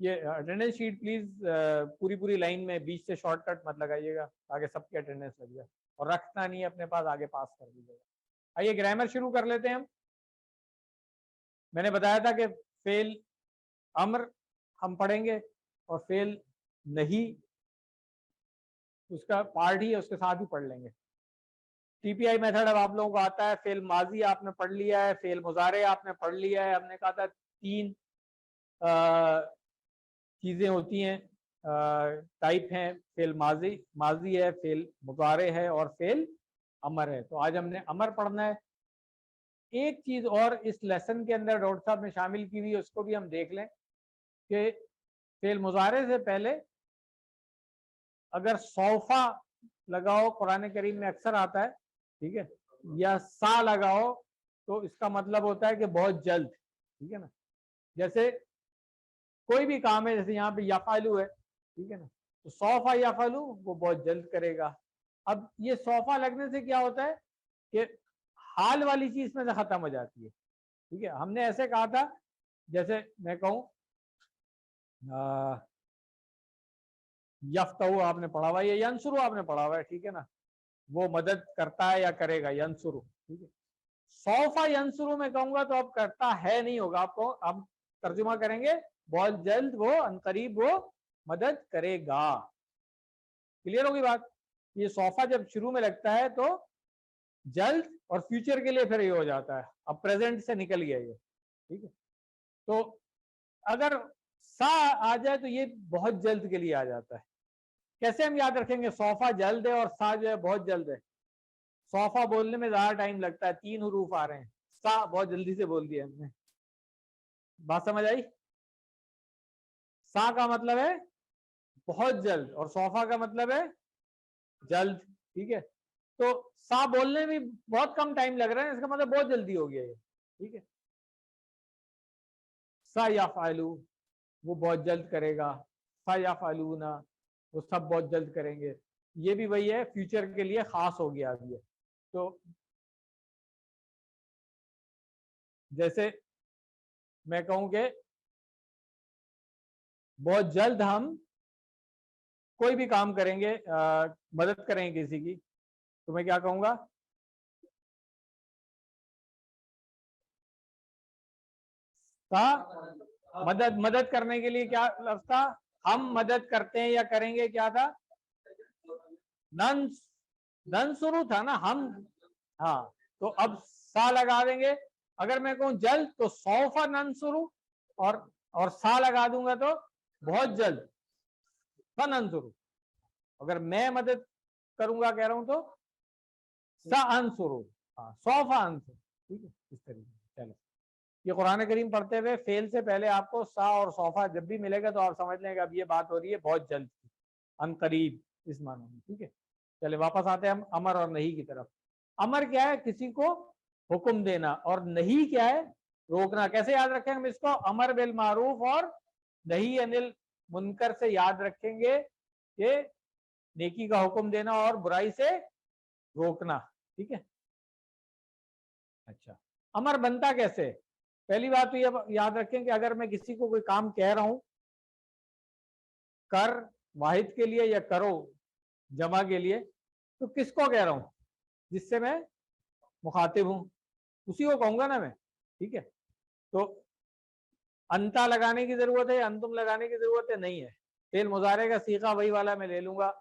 S1: یہ اٹینڈنس شیٹ پلیز پوری لائن میں بیچ سے شارٹ کٹ مت لگائیے گا تاکہ سب کی اٹینڈنس لگ جائے, اور رکھنا نہیں ہے اپنے پاس, آگے پاس کر دیجیے گا. آئیے گرامر شروع کر لیتے ہیں. میں نے بتایا تھا کہ فعل امر ہم پڑھیں گے اور فعل نہیں اس کا پارٹ ہی ہے, اس کے ساتھ ہی پڑھ لیں گے. ٹی پی آئی میتھڈ اب آپ لوگوں کو آتا ہے. فعل ماضی آپ نے پڑھ لیا ہے, فعل مضارع آپ نے پڑھ لیا ہے. ہم نے کہا تھا 3 چیزیں ہوتی ہیں, ٹائپ ہیں. فعل ماضی ہے, فعل مضارع ہے, اور فعل امر ہے. تو آج ہم نے امر پڑھنا ہے. ایک چیز اور اس لیسن کے اندر ڈاکٹر صاحب نے شامل کی ہوئی ہے, اس کو بھی ہم دیکھ لیں کہ فعل مضارع سے پہلے اگر سوفا لگاؤ, قرآن کریم میں اکثر آتا ہے, ٹھیک ہے, یا سا لگاؤ تو اس کا مطلب ہوتا ہے کہ بہت جلد. ٹھیک ہے نا, جیسے کوئی بھی کام ہے, جیسے یہاں پہ یفعلو ہے, ٹھیک ہے نا, تو سوفا یفعلو وہ بہت جلد کرے گا. اب یہ سوفا لگنے سے کیا ہوتا ہے کہ حال والی چیز میں سے ختم ہو جاتی ہے. ٹھیک ہے, ہم نے ایسے کہا تھا, جیسے میں کہوں یفتہو آپ نے پڑھا ہوا ہے, یا ینصرو آپ نے پڑھا ہوا ہے, ٹھیک ہے نا, وہ مدد کرتا ہے یا کرے گا, ینصرو. ٹھیک ہے, سوفا ینصرو میں کہوں گا تو اب کرتا ہے نہیں ہوگا, آپ کو ہم ترجمہ کریں گے بہت جلد وہ عنقریب وہ مدد کرے گا. کلیئر ہوگی بات؟ یہ سوفا جب شروع میں لگتا ہے تو جلد, اور فیوچر کے لیے پھر یہ ہو جاتا ہے, اب پریزنٹ سے نکل گیا یہ. ٹھیک ہے, تو اگر سا آ جائے تو یہ بہت جلد کے لیے آ جاتا ہے. کیسے ہم یاد رکھیں گے سوفا جلد ہے اور سا جو ہے بہت جلد ہے؟ سوفا بولنے میں زیادہ ٹائم لگتا ہے, 3 حروف آ رہے ہیں, سا بہت جلدی سے بول دیا ہم نے. بات سمجھ آئی؟ سا کا مطلب ہے بہت جلد, اور سوفا کا مطلب ہے جلد. ٹھیک ہے, تو سا بولنے میں بہت کم ٹائم لگ رہا ہے, اس کا مطلب بہت جلدی ہو گیا یہ. ٹھیک ہے, سا یفعلو وہ بہت جلد کرے گا, سا یفعلون وہ سب بہت جلد کریں گے. یہ بھی وہی ہے, فیوچر کے لیے خاص ہو گیا اب یہ. تو جیسے میں کہوں کہ بہت جلد ہم کوئی بھی کام کریں گے, مدد کریں گے کسی کی, تو میں کیا کہوں گا؟ مدد کرنے کے لیے کیا لفظ تھا؟ ہم مدد کرتے ہیں یا کریں گے, کیا تھا؟ ننصرو تھا نا ہم. ہاں, تو اب سا لگا دیں گے. اگر میں کہوں جلد تو سوفا ننصرو, اور سا لگا دوں گا تو بہت جلد فننصرو. اگر میں مدد کروں گا کہہ رہا ہوں تو سا انصرو, ہاں سوفا انصرو. ٹھیک ہے, اس طریقے سے. چلو, یہ قرآن کریم پڑھتے ہوئے فعل سے پہلے آپ کو سا اور صوفا جب بھی ملے گا تو آپ سمجھ لیں گے اب یہ بات ہو رہی ہے بہت جلد کی, ان قریب اس معنی میں. ٹھیک ہے, چلے واپس آتے ہیں ہم امر اور نہیں کی طرف. امر کیا ہے؟ کسی کو حکم دینا, اور نہیں کیا ہے؟ روکنا. کیسے یاد رکھیں ہم اس کو؟ امر بالمعروف اور نہی عن المنکر سے یاد رکھیں گے کہ نیکی کا حکم دینا اور برائی سے روکنا. ٹھیک ہے, اچھا امر بنتا کیسے؟ پہلی بات تو یہ یاد رکھیں کہ اگر میں کسی کو کوئی کام کہہ رہا ہوں, کر واحد کے لیے یا کرو جمع کے لیے, تو کس کو کہہ رہا ہوں؟ جس سے میں مخاطب ہوں, اسی کو کہوں گا نا میں. ٹھیک ہے, تو انتا لگانے کی ضرورت ہے, انتم لگانے کی ضرورت ہے نہیں ہے. فعل مضارع کا صیغہ وہی والا میں لے لوں گا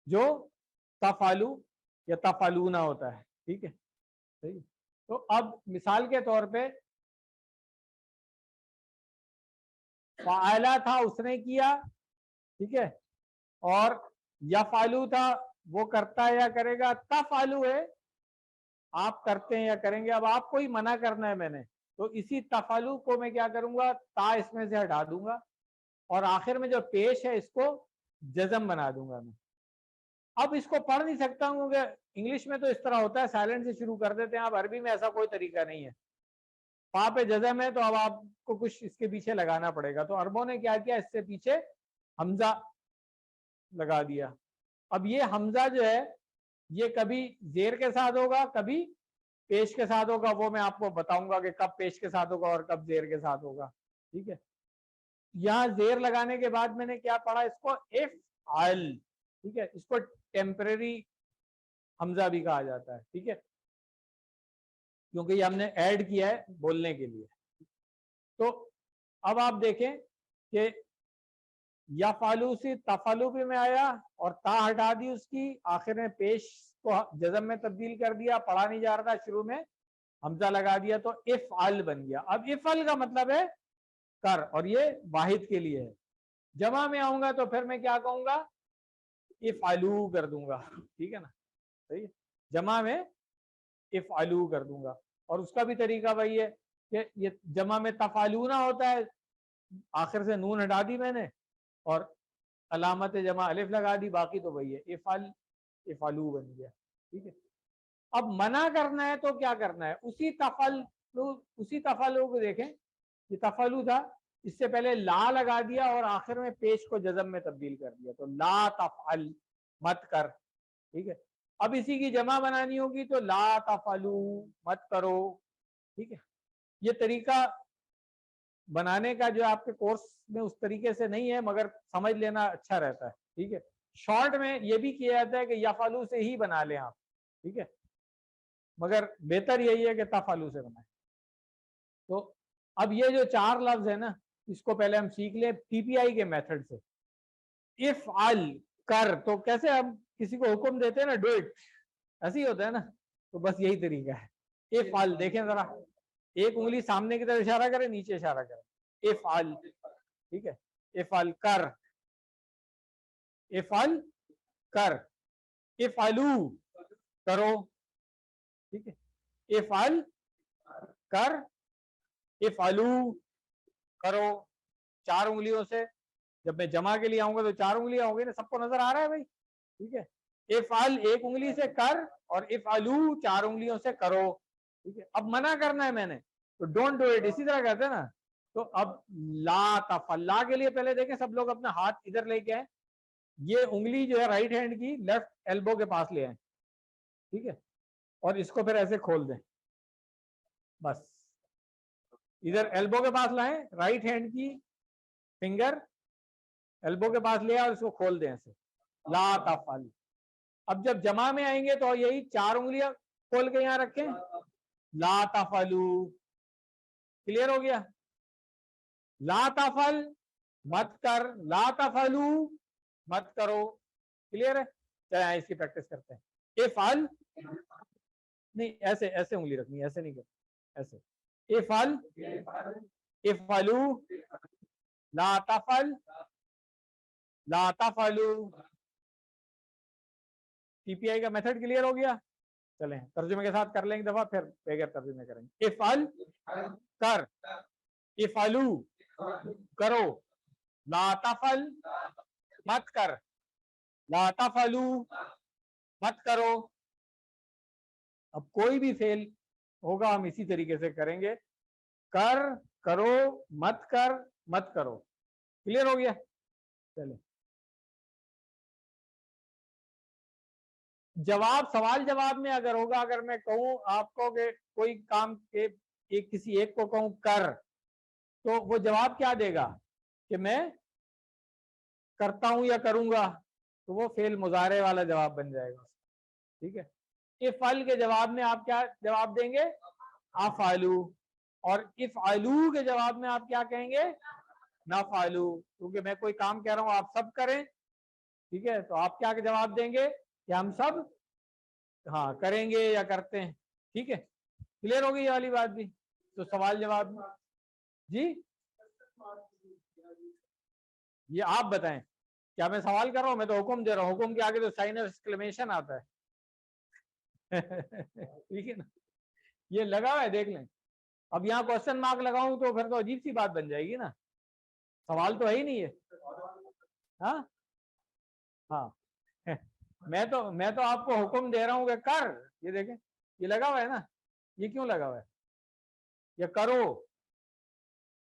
S1: جو تفعلو یا تفعلون ہوتا ہے. ٹھیک ہے, صحیح. تو اب مثال کے طور پہ فعلا تھا, اس نے کیا, ٹھیک ہے, اور یفعلو تھا وہ کرتا ہے یا کرے گا, تفعلو ہے آپ کرتے ہیں یا کریں گے. اب آپ کو ہی منع کرنا ہے میں نے, تو اسی تفعلو کو میں کیا کروں گا؟ تا اس میں سے ہٹا دوں گا, اور آخر میں جو پیش ہے اس کو جزم بنا دوں گا میں. اب اس کو پڑھ نہیں سکتا ہوں کہ انگلش میں تو اس طرح ہوتا ہے, سائلنٹ سے شروع کر دیتے ہیں. اب عربی میں ایسا کوئی طریقہ نہیں ہے. پا پہ جزم ہے تو اب آپ کو کچھ اس کے پیچھے لگانا پڑے گا. تو عربوں نے کیا کیا, اس سے پیچھے حمزہ لگا دیا. اب یہ حمزہ جو ہے یہ کبھی زیر کے ساتھ ہوگا, کبھی پیش کے ساتھ ہوگا. وہ میں آپ کو بتاؤں گا کہ کب پیش کے ساتھ ہوگا اور کب زیر کے ساتھ ہوگا. ٹھیک ہے, یہاں زیر لگانے کے بعد میں نے کیا پڑھا اس کو افعل, ٹھیک ہے, اس کو ٹیمپریری حمزہ بھی کہا جاتا ہے, ٹھیک ہے, کیونکہ یہ ہم نے ایڈ کیا ہے بولنے کے لیے. تو اب آپ دیکھیں کہ یا فالو سے تفالو بھی میں آیا اور تا ہٹا دی اس کی, آخر میں پیش کو جزم میں تبدیل کر دیا, پڑھا نہیں جا رہا تھا, شروع میں حمزہ لگا دیا تو افعل بن گیا. اب افعل کا مطلب ہے کر, اور یہ واحد کے لیے ہے. جمع میں آؤں گا تو پھر میں کیا کہوں گا, افعلو کر دوں گا, ٹھیک ہے نا, صحیح ہے, جمع میں افعلو کر دوں گا. اور اس کا بھی طریقہ وہی ہے کہ یہ جمع میں تفعلونا ہوتا ہے, آخر سے نون ہٹا دی میں نے اور علامت جمع الف لگا دی, باقی تو وہی ہے افعل, افعلو بن گیا, ٹھیک ہے. اب منع کرنا ہے تو کیا کرنا ہے, اسی تفعلو کو دیکھیں, یہ تفعلو تھا, اس سے پہلے لا لگا دیا اور آخر میں پیش کو جزم میں تبدیل کر دیا, تو لا تفعل, مت کر, ٹھیک ہے. اب اسی کی جمع بنانی ہوگی تو لا تفعلو, مت کرو, ٹھیک ہے. یہ طریقہ بنانے کا جو آپ کے کورس میں اس طریقے سے نہیں ہے, مگر سمجھ لینا اچھا رہتا ہے, ٹھیک ہے. شارٹ میں یہ بھی کیا جاتا ہے کہ یفعلو سے ہی بنا لیں آپ, ٹھیک ہے, مگر بہتر یہی ہے کہ تفعلو سے بنائیں. تو اب یہ جو چار لفظ ہے نا, اس کو پہلے ہم سیکھ لیں پی پی آئی کے میتھڈ سے. افعل, کر, تو کیسے ہم کسی کو حکم دیتے ہیں نا, ڈو اٹ, ایسے ہی ہوتا ہے نا, تو بس یہی طریقہ ہے. افعل دیکھیں ذرا, ایک انگلی سامنے کی طرف اشارہ کرے, نیچے اشارہ کرے, افعل, ٹھیک ہے, افعل کر, افعل کر, افعلو کرو, ٹھیک ہے, افعل کر, افعلو کرو, چار انگلیوں سے. جب میں جمع کے لیے آؤں گا تو چار انگلیاں ہوں گی نا, سب کو نظر آ رہا ہے بھائی, ٹھیک ہے. افعل ایک انگلی سے کر اور افعلو چار انگلیوں سے کرو, ٹھیک ہے. اب منع کرنا ہے میں نے تو ڈونٹ ڈو اٹ, اسی طرح کہتے ہیں نا. تو اب لا تفعل, لا کے لیے پہلے دیکھیں سب لوگ اپنا ہاتھ ادھر لے کے آئیں, یہ انگلی جو ہے رائٹ ہینڈ کی لیفٹ ایلبو کے پاس لے آئیں, ٹھیک ہے, اور اس کو پھر ایسے کھول دیں, بس ادھر ایلبو کے پاس لائیں, رائٹ ہینڈ کی فنگر ایلبو کے پاس لے آئیں اور اس کو کھول دیں ایسے, لا تفعل. اب جب جمع میں آئیں گے تو یہی چار انگلیاں کھول کے یہاں رکھیں, لا تفعلو, کلیئر ہو گیا. لا تفعل مت کر, لا تفعلو مت کرو, کلیئر ہے. چلیں اس کی پریکٹس کرتے ہیں. افعل, نہیں ایسے ایسے انگلی رکھنی, ایسے نہیں کرتے, ایسے. افعل, افعلو, لا تفعل, لا تفعلو. پی پی آئی کا میتھڈ کلیئر ہو گیا. چلیں ترجمے کے ساتھ کر لیں ایک دفعہ, پھر بغیر ترجمے کریں گے. افعل کر, افعلو کرو, لا تفعل مت کر, لا تفعلو مت کرو. اب کوئی بھی فعل ہوگا ہم اسی طریقے سے کریں گے, کر, کرو, مت کر, مت کرو. کلیئر ہو گیا. چلیں جواب, سوال جواب میں اگر ہوگا, اگر میں کہوں آپ کو کہ کوئی کام کے کسی ایک کو کہوں کر, تو وہ جواب کیا دے گا کہ میں کرتا ہوں یا کروں گا, تو وہ فعل مضارع والا جواب بن جائے گا, ٹھیک ہے. افعل کے جواب میں آپ کیا جواب دیں گے, افعلو, اور افعلو کے جواب میں آپ کیا کہیں گے, نفعلو, کیونکہ میں کوئی کام کہہ رہا ہوں آپ سب کریں, ٹھیک ہے, تو آپ کیا جواب دیں گے کہ ہم سب ہاں کریں گے یا کرتے ہیں, ٹھیک ہے. کلیئر ہو گئی یہ والی بات بھی. تو سوال جواب جی یہ آپ بتائیں, کیا میں سوال کر رہا ہوں, میں تو حکم دے رہا ہوں, حکم کے آگے تو سائن آف ایکسکلیمیشن آتا ہے. ٹھیک ہے نا, یہ لگا ہوا ہے دیکھ لیں. اب یہاں کوشچن مارک لگاؤں تو پھر تو عجیب سی بات بن جائے گی نا, سوال تو ہے ہی نہیں ہے. ہاں ہاں میں تو آپ کو حکم دے رہا ہوں کہ کر, یہ دیکھیں یہ لگا ہوا ہے نا, یہ کیوں لگا ہوا ہے, یہ کرو,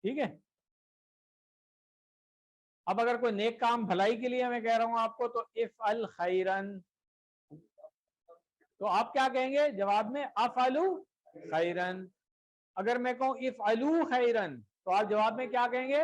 S1: ٹھیک ہے. اب اگر کوئی نیک کام بھلائی کے لیے میں کہہ رہا ہوں آپ کو, تو افعل خیرن, تو آپ کیا کہیں گے جواب میں, افعلو خیرن. اگر میں کہوں افعلو خیرن, تو آپ جواب میں کیا کہیں گے,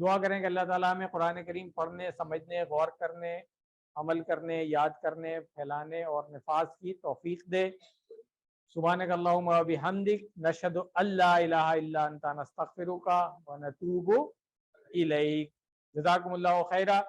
S1: دعا کریں کہ اللہ تعالیٰ ہمیں قرآن کریم پڑھنے، سمجھنے، غور کرنے، عمل کرنے، یاد کرنے، پھیلانے اور نفاذ کی توفیق دے۔ سبحانک اللہم و بحمدک، نشہد ان لا الہ الا انت، نستغفرک و نتوب الیک۔ جزاکم اللہ خیرہ۔